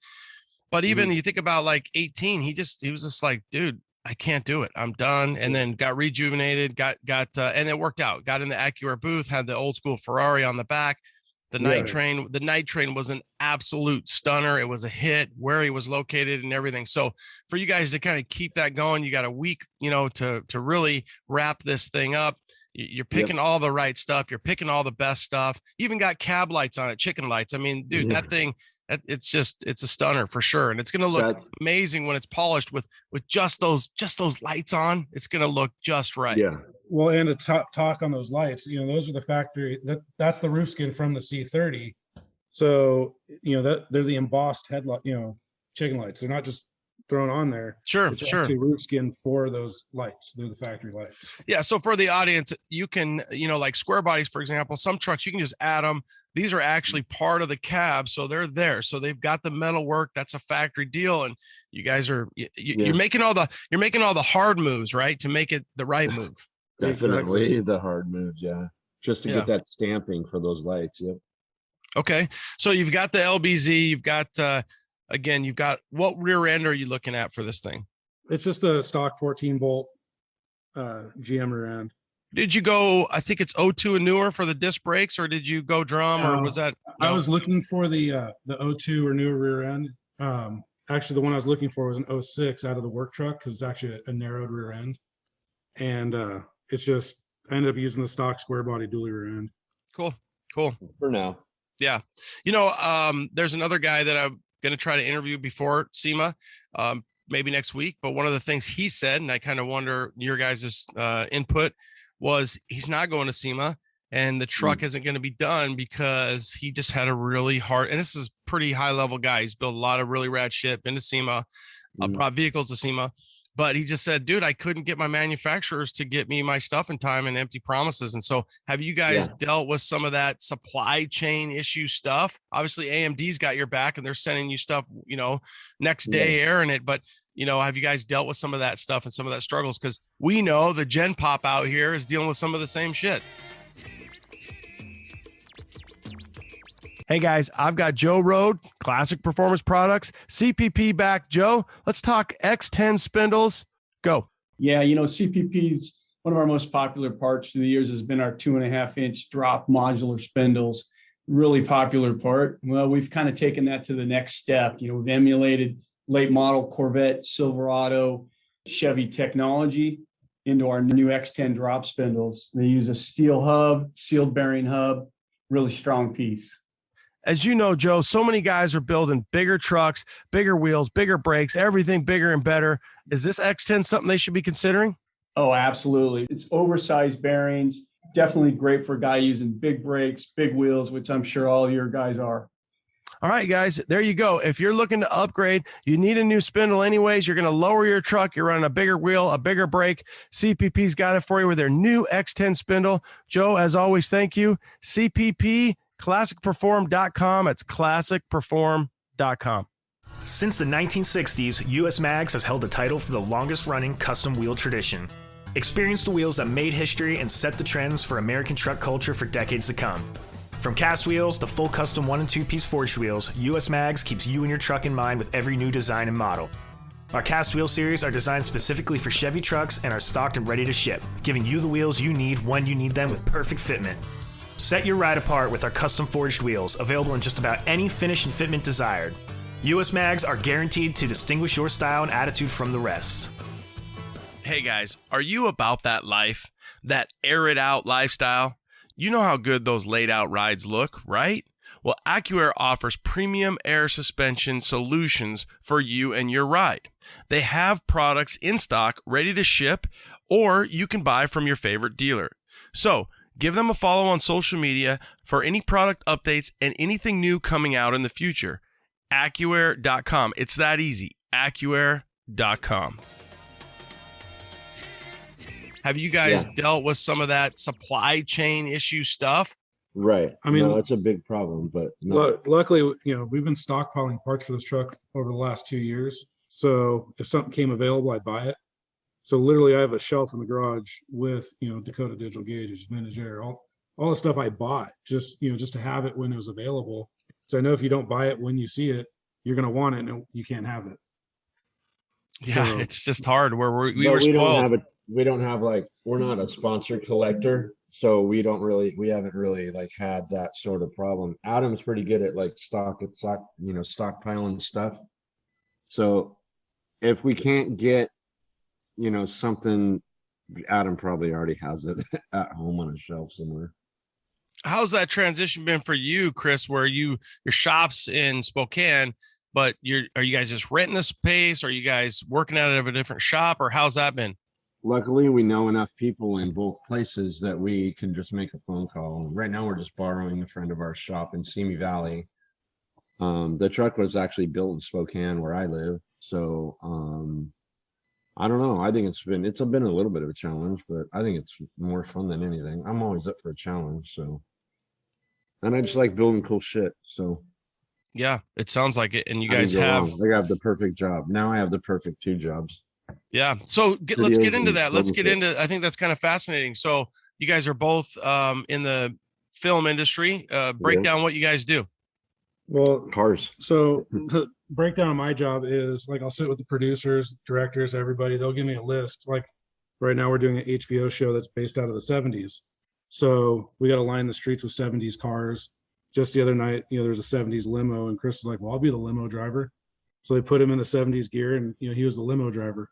But even you think about like 18, he was just like, dude, I can't do it. I'm done. And then got rejuvenated, and it worked out. Got in the Acura booth, had the old school Ferrari on the back. The night train was an absolute stunner. It was a hit where he was located and everything. So for you guys to kind of keep that going, you got a week, to really wrap this thing up. You're picking all the right stuff. You're picking all the best stuff. You even got cab lights on it, chicken lights. I mean, dude, that thing, it's a stunner for sure. And it's going to look amazing when it's polished with just those lights on. It's going to look just right. Yeah. Well, and to talk on those lights, those are the factory that's the roof skin from the C30. So, that they're the embossed headlight, chicken lights. They're not just thrown on there. Sure. It's actually roof skin for those lights. They're the factory lights. Yeah. So for the audience, you can, like square bodies, for example, some trucks, you can just add them. These are actually part of the cab. So they're there. So they've got the metal work. That's a factory deal. And you guys are, you're making all the hard moves, right? To make it the right move. Definitely the hard moves. Yeah. Just to get that stamping for those lights. Yep. Okay. So you've got the LBZ, you've got, again, you've got, what rear end are you looking at for this thing? It's just a stock 14 bolt GM rear end. Did you go, I think it's 02 and newer for the disc brakes, or did you go drum, or was that? No? I was looking for the 02 or newer rear end. Actually, the one I was looking for was an 06 out of the work truck, because it's actually a narrowed rear end. And it's just, I ended up using the stock square body dually rear end. Cool. For now. Yeah. There's another guy that I'm going to try to interview before SEMA, maybe next week. But one of the things he said, and I kind of wonder your guys' input, was he's not going to SEMA, and the truck isn't going to be done because he just had a really hard, and this is pretty high level guy. He's built a lot of really rad shit, been to SEMA, brought vehicles to SEMA. But he just said, dude, I couldn't get my manufacturers to get me my stuff in time, and empty promises. And so have you guys dealt with some of that supply chain issue stuff? Obviously AMD's got your back and they're sending you stuff, next day airing it. But, have you guys dealt with some of that stuff and some of that struggles? Because we know the Gen Pop out here is dealing with some of the same shit. Hey guys, I've got Joe Road, Classic Performance Products, CPP back. Joe, let's talk X10 spindles. Go. Yeah, CPP's one of our most popular parts through the years has been our 2.5-inch drop modular spindles. Really popular part. Well, we've kind of taken that to the next step. We've emulated late model Corvette, Silverado, Chevy technology into our new X10 drop spindles. They use a steel hub, sealed bearing hub, really strong piece. As you know, Joe, so many guys are building bigger trucks, bigger wheels, bigger brakes, everything bigger and better. Is this X10 something they should be considering? Oh, absolutely. It's oversized bearings. Definitely great for a guy using big brakes, big wheels, which I'm sure all your guys are. All right, guys, there you go. If you're looking to upgrade, you need a new spindle anyways, you're going to lower your truck, you're running a bigger wheel, a bigger brake. CPP's got it for you with their new X10 spindle. Joe, as always, thank you. CPP, ClassicPerform.com. It's ClassicPerform.com. Since the 1960s, US Mags has held the title for the longest-running custom wheel tradition. Experience the wheels that made history and set the trends for American truck culture for decades to come. From cast wheels to full custom 1- and 2-piece forged wheels, US Mags keeps you and your truck in mind with every new design and model. Our cast wheel series are designed specifically for Chevy trucks and are stocked and ready to ship, giving you the wheels you need when you need them with perfect fitment. Set your ride apart with our custom forged wheels, available in just about any finish and fitment desired. US Mags are guaranteed to distinguish your style and attitude from the rest. Hey guys, are you about that life? That air it out lifestyle? You know how good those laid out rides look, right? Well, AccuAir offers premium air suspension solutions for you and your ride. They have products in stock ready to ship, or you can buy from your favorite dealer. So, give them a follow on social media for any product updates and anything new coming out in the future. AccuAir.com. It's that easy. AccuAir.com. Have you guys dealt with some of that supply chain issue stuff? Right. I mean, no, it's a big problem, but no. Luckily, we've been stockpiling parts for this truck over the last 2 years. So if something came available, I'd buy it. So literally I have a shelf in the garage with, Dakota digital gauges, vintage air, all the stuff I bought just to have it when it was available. So I know if you don't buy it when you see it, you're going to want it and you can't have it. Yeah. So, it's just hard where we were we spoiled. we're not a sponsored collector. So we haven't really like had that sort of problem. Adam's pretty good at like stockpiling stuff. So if we can't get, something, Adam probably already has it at home on a shelf somewhere. How's that transition been for you, Chris, where your shop's in Spokane, but are you guys just renting a space? Are you guys working out of a different shop, or how's that been? Luckily, we know enough people in both places that we can just make a phone call. Right now, we're just borrowing a friend of our shop in Simi Valley. The truck was actually built in Spokane where I live. So I don't know. I think it's been a little bit of a challenge, but I think it's more fun than anything. I'm always up for a challenge. So, and I just like building cool shit. So yeah, it sounds like it. And you I guys have the perfect job. Now I have the perfect 2 jobs. Yeah. So let's get into that. I think that's kind of fascinating. So you guys are both in the film industry. Break down what you guys do. Well, cars. So the breakdown of my job is like, I'll sit with the producers, directors, everybody. They'll give me a list. Like right now we're doing an HBO show that's based out of the 70s. So we got to line the streets with 70s cars. Just the other night, there's a 70s limo, and Chris is like, well, I'll be the limo driver. So they put him in the 70s gear, and he was the limo driver.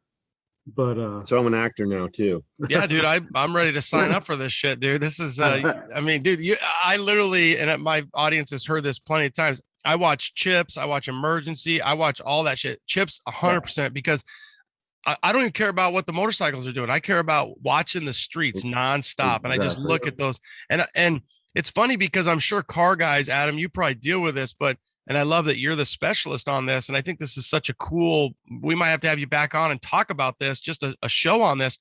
But so I'm an actor now too. Yeah, dude, I'm ready to sign up for this shit, dude. This is I mean, dude, I literally, and my audience has heard this plenty of times. I watch Chips, I watch Emergency, I watch all that shit. Chips 100%, because I don't even care about what the motorcycles are doing. I care about watching the streets nonstop. And I just look at those, and it's funny because I'm sure car guys, Adam, you probably deal with this, and I love that you're the specialist on this. And I think this is such a cool, we might have to have you back on and talk about this, just a show on this.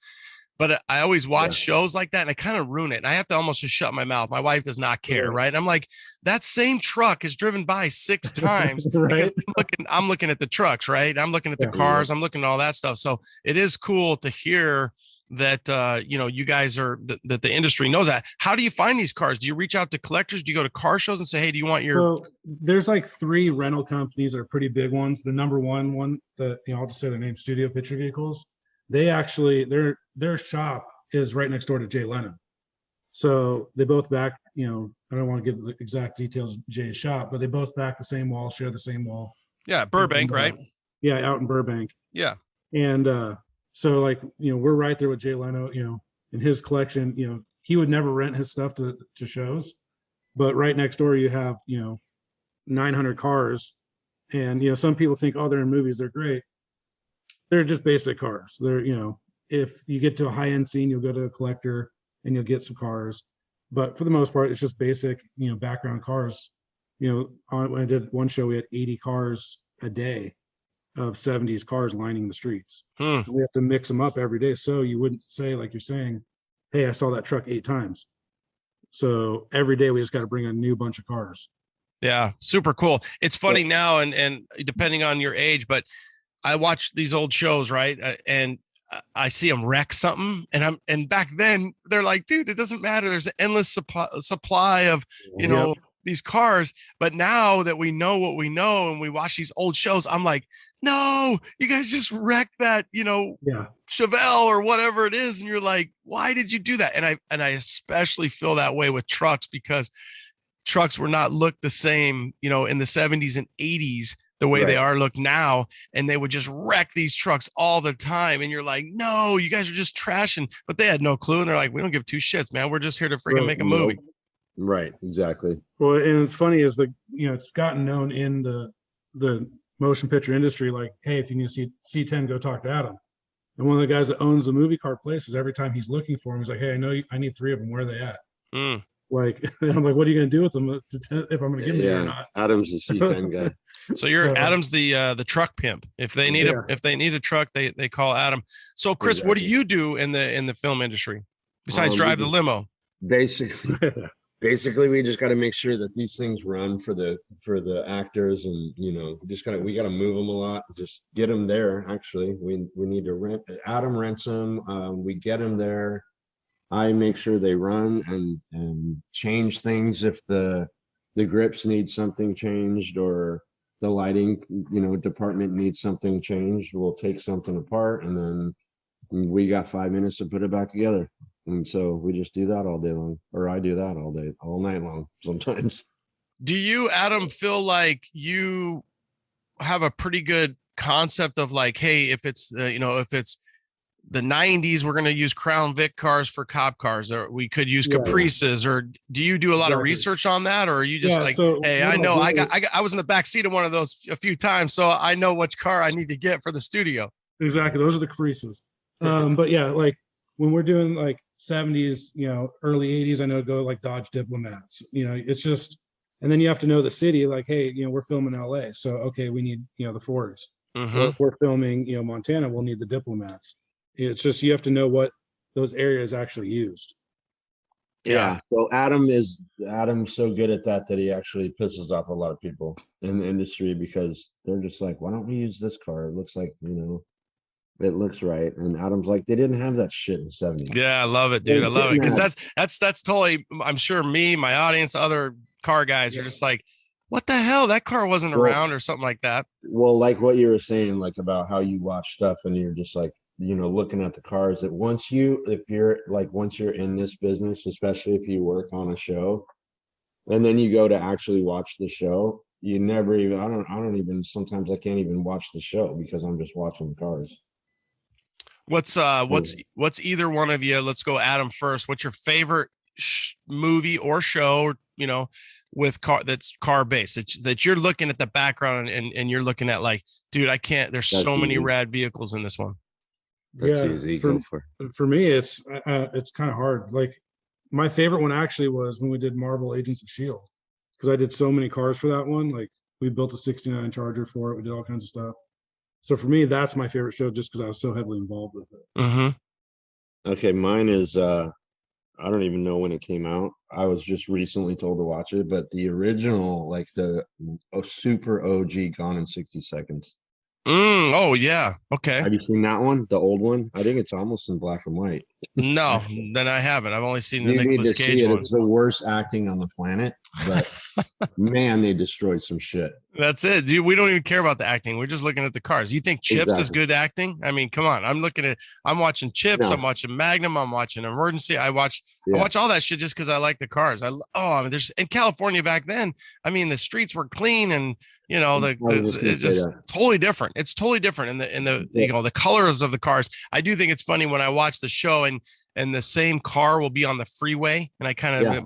But I always watch shows like that and I kind of ruin it. And I have to almost just shut my mouth. My wife does not care. Right. And I'm like, that same truck is driven by 6 times because I'm looking at the trucks, right? I'm looking at the cars. I'm looking at all that stuff. So it is cool to hear that, you guys that the industry knows that. How do you find these cars? Do you reach out to collectors? Do you go to car shows and say, hey, do you want your? Well, there's like 3 rental companies that are pretty big ones. The number one that, I'll just say their name, Studio Picture Vehicles. They actually, their shop is right next door to Jay Leno. So they both back, I don't want to give the exact details of Jay's shop, but they both back the same wall, share the same wall. Yeah. Burbank, right? Yeah. Out in Burbank. Yeah. And, so like, we're right there with Jay Leno, in his collection, he would never rent his stuff to shows, but right next door you have, 900 cars. And, some people think, oh, they're in movies, they're great. They're just basic cars. They're, if you get to a high end scene, you'll go to a collector and you'll get some cars, but for the most part, it's just basic, background cars. When I did one show, we had 80 cars a day of 70s cars lining the streets. We have to mix them up every day. So you wouldn't say, like you're saying, hey, I saw that truck 8 times. So every day we just got to bring a new bunch of cars. Yeah. Super cool. It's funny now. And depending on your age, but I watch these old shows, right? And I see them wreck something, and back then they're like, dude, it doesn't matter. There's an endless supply of, these cars. But now that we know what we know and we watch these old shows, I'm like, no, you guys just wrecked that, Chevelle or whatever it is. And you're like, why did you do that? And I especially feel that way with trucks, because trucks were not looked the same, in the 70s and 80s, the way they are look now, and they would just wreck these trucks all the time. And you're like, no, you guys are just trashing, but they had no clue. And they're like, we don't give 2 shits, man. We're just here to freaking make a movie. Right. Exactly. Well, and it's funny is it's gotten known in the motion picture industry, like, hey, if you need to see C10, go talk to Adam. And one of the guys that owns the movie car places, every time he's looking for him, he's like, hey, I need 3 of them. Where are they at? Like, I'm like, what are you going to do with them if I'm going to give them or not? Adam's the C10 guy. So Adam's the truck pimp. If they need a truck, they call Adam. So Chris, what do you do in the film industry besides drive the limo? Basically, we just got to make sure that these things run for the actors, and we got to move them a lot. Just get them there. Actually, we need to rent. Adam rents them. We get them there. I make sure they run and change things if the grips need something changed, or the lighting department needs something changed. We'll take something apart, and then we got 5 minutes to put it back together. And so we just do that all day long, or I do that all night long sometimes. Do you, Adam, feel like you have a pretty good concept of like, hey, if it's if it's the 90s, we're going to use Crown Vic cars for cop cars, or we could use Caprices, or do you do a lot of research on that, or are you just hey, I know I was in the back seat of one of those a few times, so I know which car I need to get for the studio? Exactly. Those are the Caprices. But yeah, like when we're doing like 70s, early 80s, I know go like Dodge Diplomats, it's just, and then you have to know the city, like, hey, we're filming LA. So, okay, we need, the Fords. Or if we're filming, Montana, we'll need the Diplomats. It's just, you have to know what those areas actually used. Yeah. So Adam's so good at that he actually pisses off a lot of people in the industry, because they're just like, why don't we use this car? It looks like, it looks right. And Adam's like, they didn't have that shit in the 70s. Yeah, I love it, dude. I love it. Because that's totally, I'm sure me, my audience, other car guys are just like, what the hell? That car wasn't around, or something like that. Well, like what you were saying, like about how you watch stuff and you're just like, looking at the cars, that once you're in this business, especially if you work on a show and then you go to actually watch the show, you never even, I don't even, sometimes I can't even watch the show because I'm just watching the cars. What's either one of you? Let's go Adam first. What's your favorite movie or show, with that's car based, that you're looking at the background and you're looking at like, dude, I can't, there's so many rad vehicles in this one. That's easy. Go for it. For me, it's kind of hard. Like my favorite one actually was when we did Marvel Agents of S.H.I.E.L.D. because I did so many cars for that one. Like we built a 69 Charger for it. We did all kinds of stuff. So for me, that's my favorite show just because I was so heavily involved with it. Okay, mine is I don't even know when it came out. I was just recently told to watch it, but the original, like the super OG Gone in 60 Seconds. Oh yeah. Okay. Have you seen that one? The old one? I think it's almost in black and white. No, then I haven't. I've only seen the Nicolas Cage one. It's the worst acting on the planet, but man, they destroyed some shit. That's it, dude. We don't even care about the acting. We're just looking at the cars. You think Chips is good acting? I mean, come on. I'm watching Chips. No. I'm watching Magnum. I'm watching Emergency. I watch all that shit just because I like the cars. There's in California back then. I mean, the streets were clean and it's just totally different. It's totally different in the colors of the cars. I do think it's funny when I watch the show and the same car will be on the freeway, and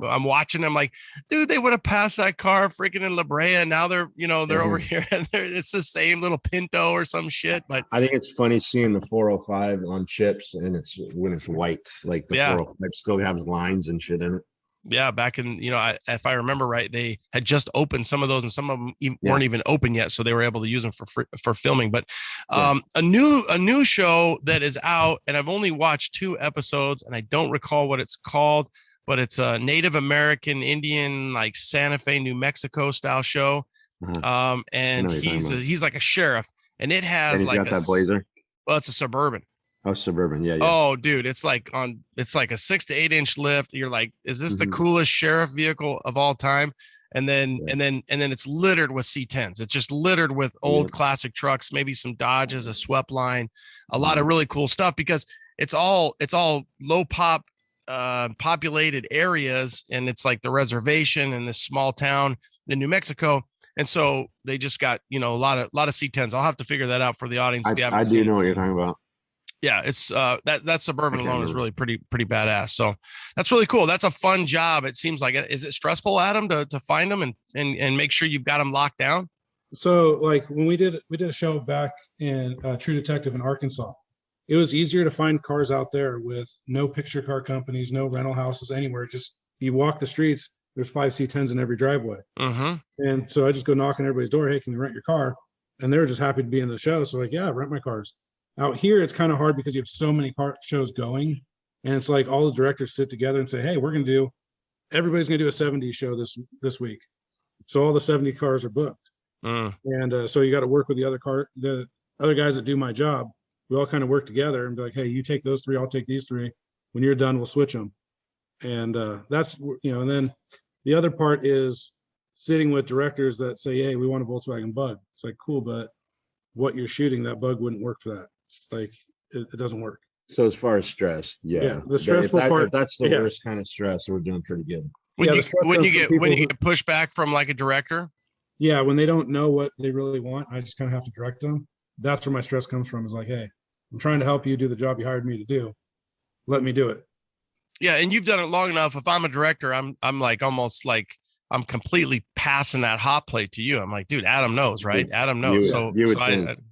I'm watching them like, dude, they would have passed that car freaking in La Brea, and now they're over here and it's the same little Pinto or some shit. But I think it's funny seeing the 405 on Chips, and it's when it's white, like the 405 still has lines and shit in it. Yeah, back in, if I remember right, they had just opened some of those, and some of them weren't even open yet, so they were able to use them for filming. But a new show that is out, and I've only watched 2 episodes, and I don't recall what it's called, but it's a Native American Indian, like Santa Fe, New Mexico style show. And he's like a sheriff, and it has like that Blazer. Well, it's a Suburban. Oh, Suburban, yeah. Oh, dude, it's like a 6 to 8 inch lift. You're like, is this the coolest sheriff vehicle of all time? And then it's littered with C10s. It's just littered with old classic trucks, maybe some Dodges, a swept line, a lot of really cool stuff, because it's all low pop populated areas, and it's like the reservation in this small town in New Mexico. And so they just got a lot of C10s. I'll have to figure that out for the audience. If you haven't seen do know what you're talking about. Yeah, it's that Suburban alone is really pretty badass. So that's really cool. That's a fun job. It seems like it. Is it stressful, Adam, to find them and make sure you've got them locked down? So like when we did a show back in True Detective in Arkansas, it was easier to find cars out there with no picture car companies, no rental houses anywhere. Just you walk the streets, there's 5 C10s in every driveway. And so I just go knock on everybody's door. Hey, can you rent your car? And they're just happy to be in the show. So like, yeah, rent my cars. Out here, it's kind of hard because you have so many car shows going, and it's like all the directors sit together and say, "Hey, everybody's gonna do a 70s show this week." So all the 70 cars are booked, and so you got to work with the other guys that do my job. We all kind of work together and be like, "Hey, you take those 3, I'll take these 3. When you're done, we'll switch them." And that's and then the other part is sitting with directors that say, "Hey, we want a Volkswagen Bug." It's like, cool, but what you're shooting, that Bug wouldn't work for that. Like it doesn't work. So as far as stress, yeah. The stressful part. If that's the worst kind of stress, we're doing pretty good. When you get pushback from like a director. Yeah, when they don't know what they really want, I just kind of have to direct them. That's where my stress comes from. Is like, hey, I'm trying to help you do the job you hired me to do. Let me do it. Yeah, and you've done it long enough. If I'm a director, I'm like almost like I'm completely passing that hot plate to you. I'm like, dude, Adam knows, right? Adam knows.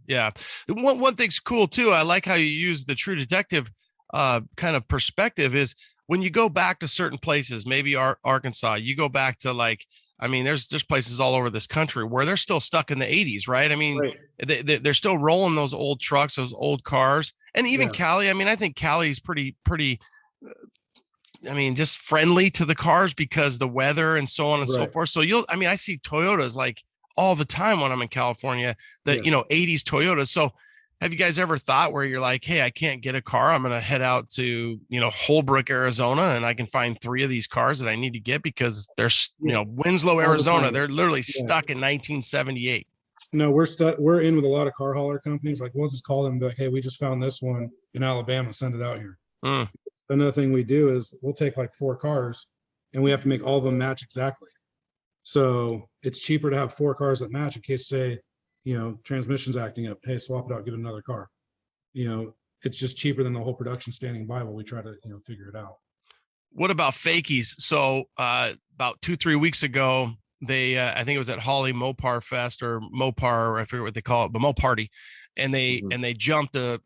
Yeah. One thing's cool too. I like how you use the True Detective kind of perspective is when you go back to certain places, maybe Arkansas, you go back to like, I mean, there's places all over this country where they're still stuck in the 80s, right? I mean, they're still rolling those old trucks, those old cars, and even Cali. I mean, I think Cali's pretty. I mean, just friendly to the cars because the weather and so on and so forth. So I see Toyotas like all the time when I'm in California, 80s Toyotas. So have you guys ever thought where you're like, hey, I can't get a car. I'm going to head out to, Holbrook, Arizona, and I can find 3 of these cars that I need to get because they're, Winslow, Arizona. They're literally stuck in 1978. No, we're in with a lot of car hauler companies. Like we'll just call them and be like, hey, we just found this one in Alabama. Send it out here. Another thing we do is we'll take like 4 cars and we have to make all of them match exactly. So it's cheaper to have 4 cars that match in case, say, transmission's acting up. Hey, swap it out, get another car. It's just cheaper than the whole production standing by while we try to, figure it out. What about fakies? So about 2-3 weeks ago, they I think it was at Holly Mopar Fest or Mopar, I forget what they call it, but Mo Party. And they jumped a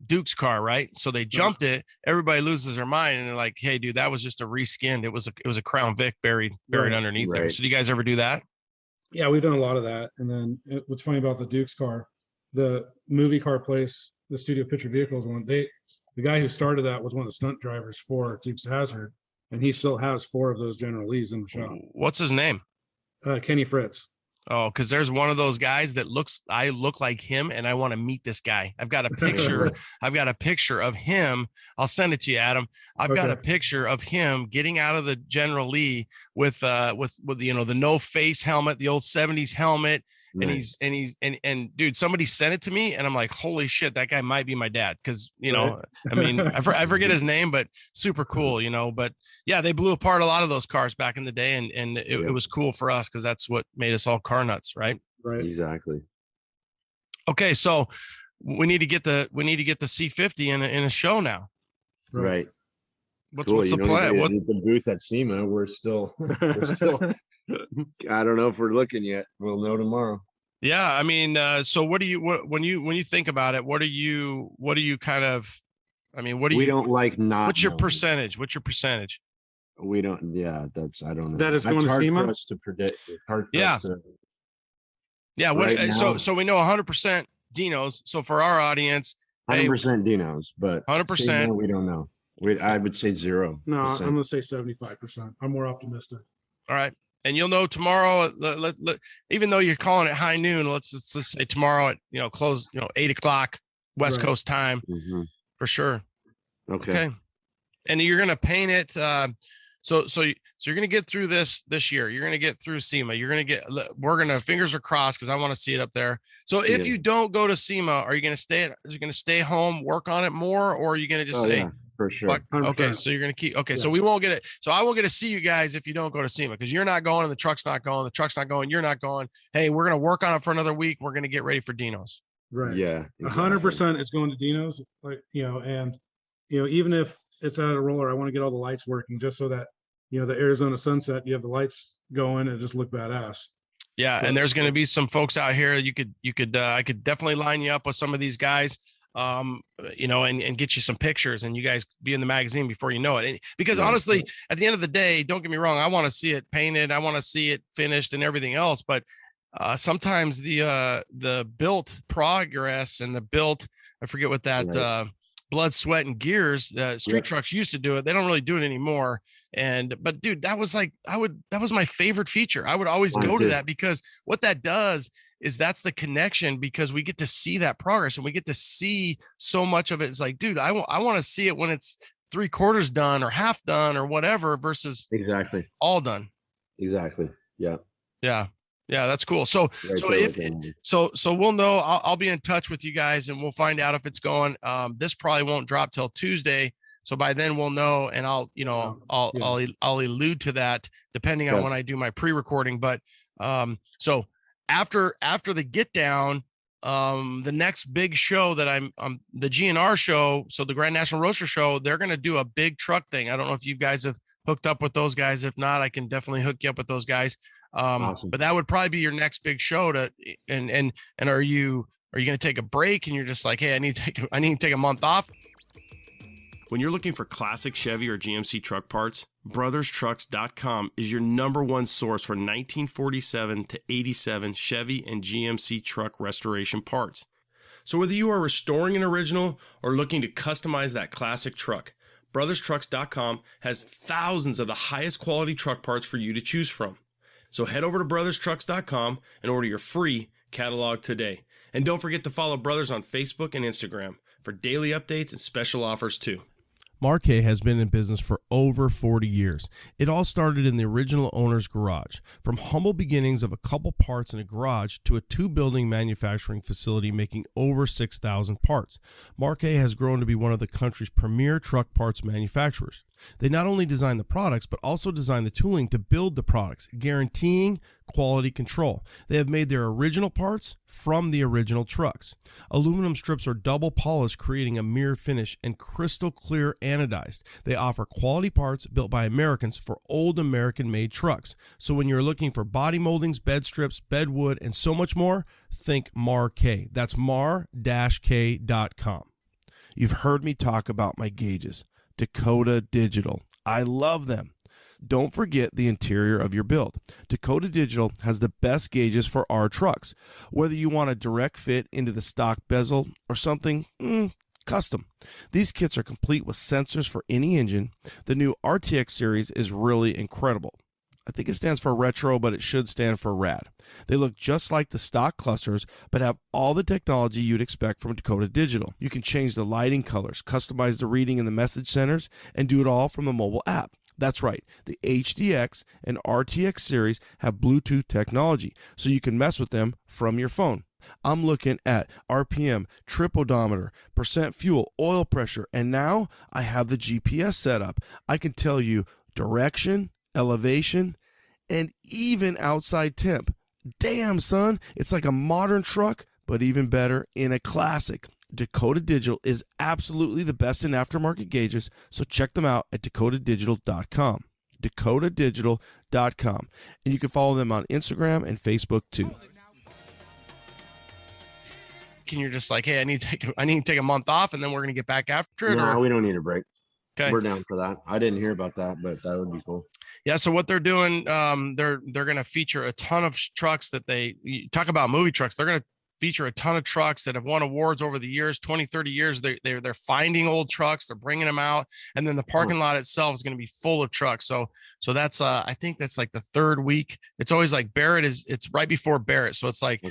Duke's car, right? So they jumped it. Everybody loses their mind, and they're like, "Hey, dude, that was just a reskinned. It was a Crown Vic buried underneath there." So do you guys ever do that? Yeah, we've done a lot of that. And then what's funny about the Duke's car, the movie car place, the Studio Picture Vehicles one. The guy who started that was one of the stunt drivers for Dukes of Hazzard, and he still has 4 of those General Lees in the shop. What's his name? Kenny Fritz. Oh, because there's one of those guys that I look like him, and I want to meet this guy. I've got a picture. I've got a picture of him. I'll send it to you, Adam. I've got a picture of him getting out of the General Lee with the no face helmet, the old 70s helmet. Nice. And dude, somebody sent it to me and I'm like, holy shit, that guy might be my dad. Cause I mean, I forget his name, but super cool, but yeah, they blew apart a lot of those cars back in the day. And it was cool for us. Cause that's what made us all car nuts. Right. Right. Exactly. Okay. So we need to get the C50 in a show now. Right. What's the plan? What the booth at SEMA? We're still I don't know if we're looking yet. We'll know tomorrow. Yeah, I mean, so when you think about it, what do you kind of? I mean, we don't like not. What's your percentage? We don't. Yeah, I don't know. That is that's going to hard SEMA? for us to predict. Hard for yeah. us to, yeah. So we know 100% Dinos. So for our audience, 100% Dinos, but 100%. We don't know. I would say 0%. No, I'm going to say 75%. I'm more optimistic. All right. And you'll know tomorrow, even though you're calling it high noon, let's say tomorrow at, close, 8:00 West Coast time for sure. Okay. And you're going to paint it. So you're going to get through this year. You're going to get through SEMA. Fingers are crossed because I want to see it up there. So if you don't go to SEMA, are you going to stay home, work on it more, or are you going to just say, yeah, for sure. Okay, so you're going to keep, so we won't get it. So I won't get to see you guys if you don't go to SEMA because you're not going and the truck's not going, you're not going. Hey, we're going to work on it for another week. We're going to get ready for Dino's. Right. Yeah. Exactly. 100% it's going to Dino's, and even if it's at a roller, I want to get all the lights working just so that, the Arizona sunset, you have the lights going and just look badass. Yeah. And there's going to be some folks out here. I could definitely line you up with some of these guys, and get you some pictures and you guys be in the magazine before you know it. And because honestly, at the end of the day, don't get me wrong. I want to see it painted. I want to see it finished and everything else. But sometimes the built progress and the built, I forget what that, blood, sweat, and gears. Street trucks used to do it. They don't really do it anymore. But dude, that was my favorite feature. I would always go to that because what that does is that's the connection because we get to see that progress and we get to see so much of it. It's like, dude, I want to see it when it's 3/4 done or half done or whatever versus exactly all done. Exactly. Yeah. Yeah. Yeah, that's cool. So, Right so there if with him. so, we'll know. I'll be in touch with you guys, and we'll find out if it's going. This probably won't drop till Tuesday, so by then we'll know, and I'll I'll allude to that depending on Okay. when I do my pre-recording. But so after the get down, the next big show that I'm the GNR show, so the Grand National Roaster Show, they're going to do a big truck thing. I don't know if you guys have hooked up with those guys. If not, I can definitely hook you up with those guys. Awesome. But that would probably be your next big show and are you going to take a break and you're just like, hey, I need to take a month off? When you're looking for classic Chevy or GMC truck parts, brotherstrucks.com is your #1 source for 1947 to 87 Chevy and GMC truck restoration parts. So whether you are restoring an original or looking to customize that classic truck, brotherstrucks.com has thousands of the highest quality truck parts for you to choose from. So head over to brotherstrucks.com and order your free catalog today. And don't forget to follow Brothers on Facebook and Instagram for daily updates and special offers too. Marquet has been in business for over 40 years. It all started in the original owner's garage. From humble beginnings of a couple parts in a garage to a 2-building manufacturing facility making over 6,000 parts, Marquet has grown to be one of the country's premier truck parts manufacturers. They not only design the products, but also design the tooling to build the products, guaranteeing quality control. They have made their original parts from the original trucks. Aluminum strips are double polished, creating a mirror finish, and crystal clear anodized. They offer quality parts built by Americans for old American-made trucks. So when you're looking for body moldings, bed strips, bed wood, and so much more, think Marquet. That's mar-k.com. You've heard me talk about my gauges. Dakota Digital. I love them. Don't forget the interior of your build. Dakota Digital has the best gauges for our trucks. Whether you want a direct fit into the stock bezel or something custom. These kits are complete with sensors for any engine. The new RTX series is really incredible. I think it stands for retro, but it should stand for rad. They look just like the stock clusters, but have all the technology you'd expect from Dakota Digital. You can change the lighting colors, customize the reading in the message centers, and do it all from the mobile app. That's right, the HDX and RTX series have Bluetooth technology, so you can mess with them from your phone. I'm looking at RPM, trip odometer, percent fuel, oil pressure, and now I have the GPS set up. I can tell you direction, elevation, and even outside temp. Damn, son, it's like a modern truck, but even better in a classic. Dakota Digital is absolutely the best in aftermarket gauges, so check them out at dakotadigital.com. dakotadigital.com. And you can follow them on Instagram and Facebook too. And you're just like, hey, I need to take a month off, and then we're going to get back after it. No, we don't need a break. Okay. We're down for that. I didn't hear about that, but that would be cool. Yeah. So what they're doing, they're going to feature a ton of trucks that you talk about movie trucks. They're going to feature a ton of trucks that have won awards over the years, 20, 30 years. They're finding old trucks, they're bringing them out. And then the parking lot itself is going to be full of trucks. So that's, I think that's like the third week. It's always like it's right before Barrett. So it's like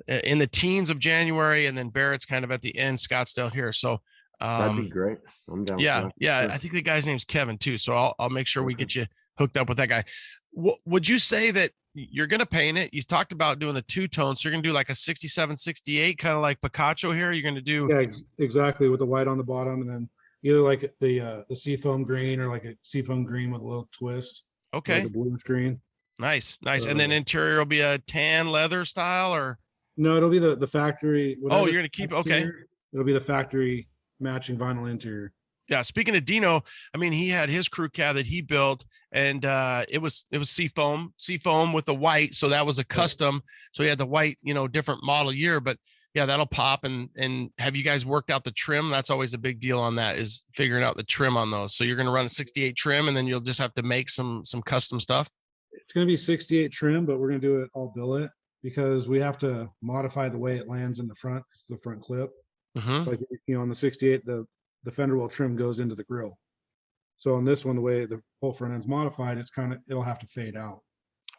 in the teens of January, and then Barrett's kind of at the end, Scottsdale here. So that'd be great. I'm down. Yeah. For that. Yeah. Sure. I think the guy's name's Kevin too. So I'll make sure we get you hooked up with that guy. Would you say that you're going to paint it? You talked about doing the two-tone. So you're going to do like a 67, 68, kind of like Picacho here. You're going to do. Yeah, exactly. With the white on the bottom, and then either like the seafoam green or like a seafoam green with a little twist. Okay. Like a bluish green. Nice. And then interior will be a tan leather style, or? No, it'll be the factory. Oh, you're going to keep, okay. It'll be the factomy matching vinyl interior. Yeah. Speaking of Dino, I mean, he had his crew cab that he built, and it was seafoam with the white. So that was a custom. So he had the white, different model year, but yeah, that'll pop. And have you guys worked out the trim? That's always a big deal on that, is figuring out the trim on those. So you're going to run a 68 trim, and then you'll just have to make some custom stuff. It's going to be 68 trim, but we're going to do it all billet because we have to modify the way it lands in the front. It's the front clip. Mm-hmm. Like, on the 68, the fender well trim goes into the grill. So on this one, the way the whole front end's modified, it'll have to fade out.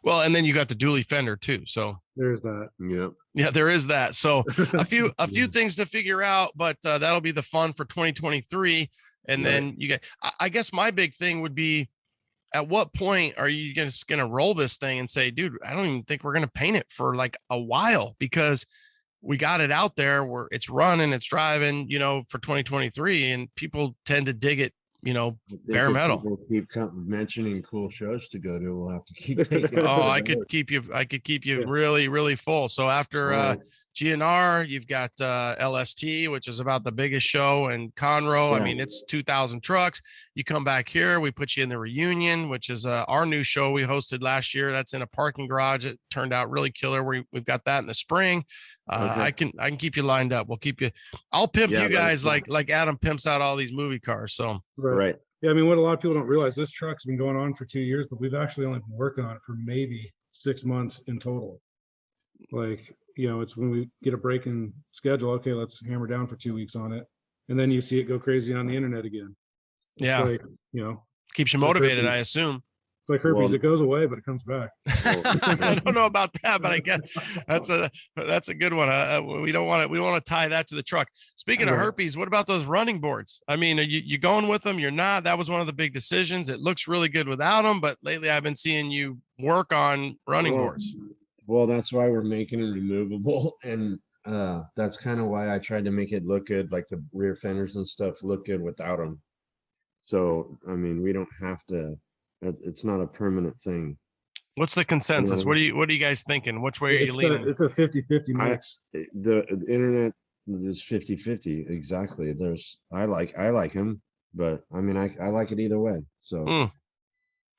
Well, and then you got the dually fender too. So there's that. Yep. Yeah, there is that. So a few things to figure out, but that'll be the fun for 2023. And then you get, I guess my big thing would be, at what point are you just going to roll this thing and say, dude, I don't even think we're going to paint it for like a while, because we got it out there where it's running, it's driving, for 2023, and people tend to dig it, bare metal. People keep mentioning cool shows to go to. We'll have to keep taking. I could keep you really, really full. So after GNR, you've got LST, which is about the biggest show in Conroe. I mean, it's 2,000 trucks. You come back here, we put you in the Reunion, which is our new show we hosted last year. That's in a parking garage. It turned out really killer. We've got that in the spring. I can keep you lined up. We'll keep you. I'll pimp you guys like Adam pimps out all these movie cars. So right. Yeah, I mean, what a lot of people don't realize, this truck's been going on for 2 years, but we've actually only been working on it for maybe 6 months in total. Like, it's when we get a break in schedule, okay, let's hammer down for 2 weeks on it. And then you see it go crazy on the internet again. It's like, keeps you motivated, I assume. It's like herpes, it goes away, but it comes back. I don't know about that, but I guess that's a good one. We don't want to. We want to tie that to the truck. Speaking of herpes, what about those running boards? I mean, are you going with them? You're not. That was one of the big decisions. It looks really good without them, but lately I've been seeing you work on running boards. Well, that's why we're making them removable, and that's kind of why I tried to make it look good, like the rear fenders and stuff look good without them. So, I mean, we don't have to. It's not a permanent thing. What's the consensus? What are you guys thinking? Which way are you leaning? It's a 50-50 mix. The internet is 50-50. Exactly. I like him, but I mean, I like it either way. So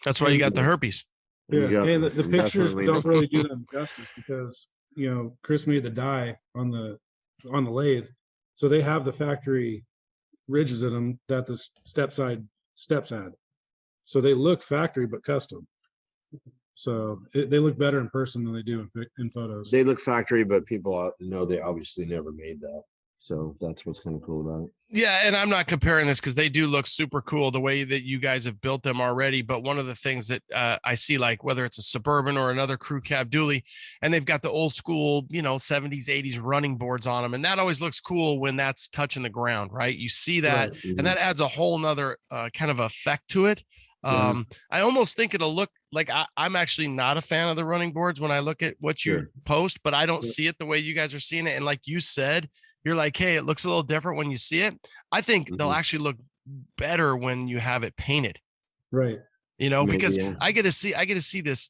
that's why you got the herpes. Yeah. And the pictures don't really do them justice, because, Chris made the die on the lathe. So they have the factory ridges in them that the step-side steps had. So they look factory, but custom. So they look better in person than they do in photos. They look factory, but people know they obviously never made that. So that's what's kind of cool about it. Yeah, and I'm not comparing this because they do look super cool the way that you guys have built them already. But one of the things that I see, like whether it's a Suburban or another crew cab dually, and they've got the old school, 70s, 80s running boards on them. And that always looks cool when that's touching the ground, right? You see that, right. And that adds a whole nother kind of effect to it. I almost think it'll look like I'm actually not a fan of the running boards when I look at what you post, but I don't see it the way you guys are seeing it. And like you said, you're like, hey, it looks a little different when you see it. I think they'll actually look better when you have it painted. Right. Because I get to see this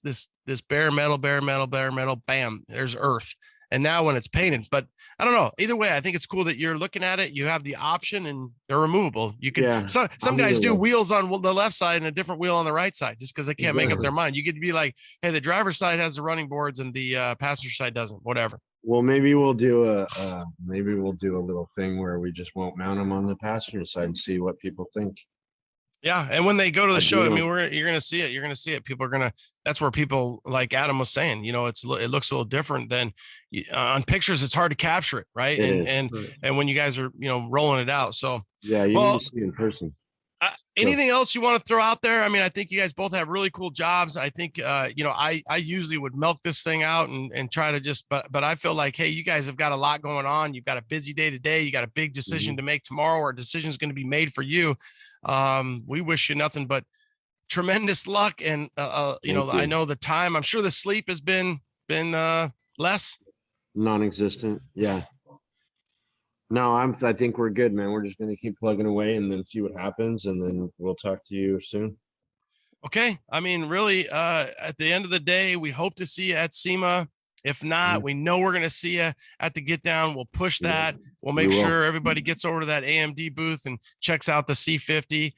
bare metal, bam, there's earth. And now when it's painted, but I don't know. Either way, I think it's cool that you're looking at it. You have the option, and they're removable. You can. Some guys do wheels on the left side and a different wheel on the right side, just because they can't make up their mind. You get to be like, hey, the driver's side has the running boards and the passenger side doesn't. Whatever. Well, maybe we'll do a little thing where we just won't mount them on the passenger side and see what people think. Yeah, and when they go to the show, I mean, you're going to see it. You're going to see it. People are going to. That's where people, like Adam was saying, it looks a little different than on pictures. It's hard to capture it, right? And when you guys are rolling it out, so yeah, you need to see it in person. Anything else you want to throw out there? I mean, I think you guys both have really cool jobs. I think I usually would milk this thing out and try to just, but I feel like, hey, you guys have got a lot going on. You've got a busy day today. You got a big decision to make tomorrow, or a decision is going to be made for you. We wish you nothing but tremendous luck, and I know the time. I'm sure the sleep has been less non-existent. Yeah. No, I think we're good, man. We're just going to keep plugging away and then see what happens, and then we'll talk to you soon. Okay. I mean, really, at the end of the day, we hope to see you at SEMA. If not, we know we're going to see you at the Get Down. We'll push that. We'll make sure everybody gets over to that AMD booth and checks out the C50.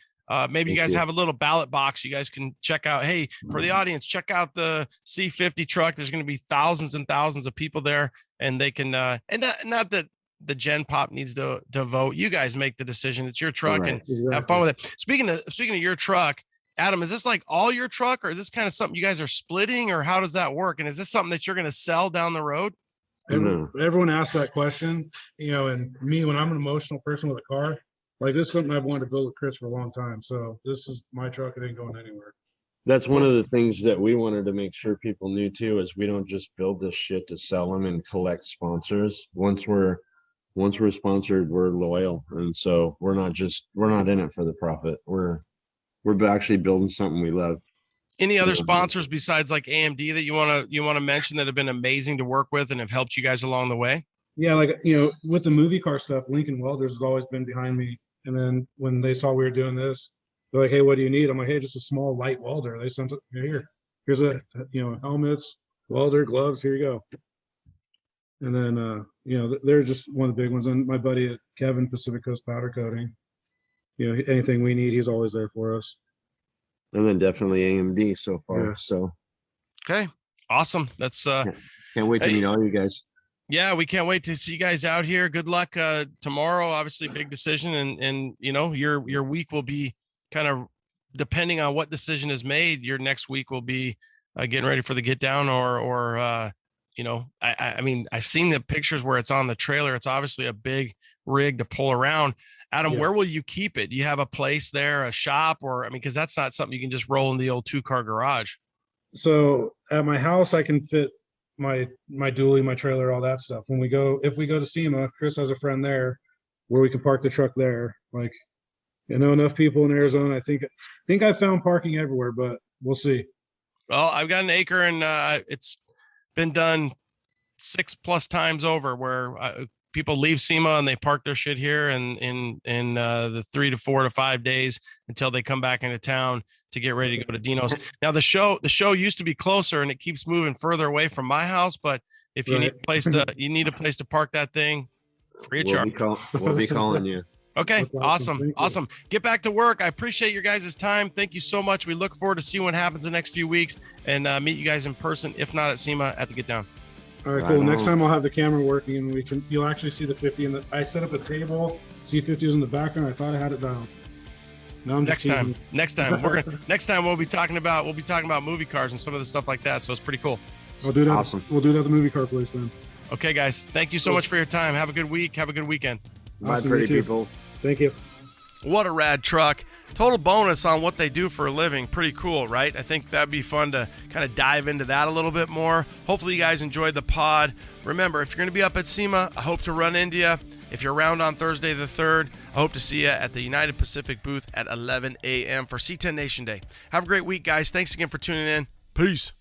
Maybe you guys have a little ballot box. You guys can check out, hey, for the audience, check out the C50 truck. There's going to be thousands and thousands of people there, and they can, and not that the Gen Pop needs to vote. You guys make the decision. It's your truck, and have fun with it. Speaking of your truck, Adam, is this like all your truck, or is this kind of something you guys are splitting, or how does that work? And is this something that you're going to sell down the road? Everyone asks that question, and me, when I'm an emotional person with a car, like this is something I've wanted to build with Chris for a long time. So this is my truck. It ain't going anywhere. That's one of the things that we wanted to make sure people knew too, is we don't just build this shit to sell them and collect sponsors. Once we're sponsored, we're loyal. And so we're not in it for the profit. We're actually building something we love. Any other sponsors besides like AMD that you want to mention that have been amazing to work with and have helped you guys along the way? Yeah, like, with the movie car stuff, Lincoln Welders has always been behind me. And then when they saw we were doing this, they're like, "Hey, what do you need?" I'm like, "Hey, just a small light welder." They sent it here. Here's helmets, welder, gloves. Here you go. And then they're just one of the big ones. And my buddy Kevin, Pacific Coast Powder Coating. Anything we need, he's always there for us. And then definitely AMD so far. Yeah. So okay, awesome. That's can't wait to meet all you guys. Yeah, we can't wait to see you guys out here. Good luck tomorrow. Obviously, big decision, and your week will be kind of depending on what decision is made. Your next week will be getting ready for the get down, or I mean, I've seen the pictures where it's on the trailer. It's obviously a big rig to pull around. Adam, where will you keep it? Do you have a place there, a shop, or because that's not something you can just roll in the old 2-car garage. So at my house, I can fit my dually, my trailer, all that stuff. If we go to SEMA, Chris has a friend there where we can park the truck there. Like, enough people in Arizona. I think I found parking everywhere, but we'll see. Well, I've got an acre, and it's been done 6+ times over where people leave SEMA and they park their shit here in the 3 to 4 to 5 days until they come back into town to get ready to go to Dino's. Now the show used to be closer and it keeps moving further away from my house. But if you need a place to park that thing, free of charge. We'll be calling you. Okay. Awesome. Get back to work. I appreciate your guys' time. Thank you so much. We look forward to seeing what happens the next few weeks and meet you guys in person. If not at SEMA, at the Get Down. All right, cool. Next time I'll have the camera working and you'll actually see the 50. I set up a table. C50 was in the background. I thought I had it down. No, I'm just next time we'll be talking about movie cars and some of the stuff like that. So it's pretty cool. I'll do that. Awesome. We'll do that at the movie car place then. Okay, guys. Thank you so much for your time. Have a good week. Have a good weekend. Bye, pretty people. Thank you. What a rad truck. Total bonus on what they do for a living. Pretty cool, right? I think that'd be fun to kind of dive into that a little bit more. Hopefully you guys enjoyed the pod. Remember, if you're going to be up at SEMA, I hope to run into you. If you're around on Thursday the 3rd, I hope to see you at the United Pacific booth at 11 a.m. for C10 Nation Day. Have a great week, guys. Thanks again for tuning in. Peace.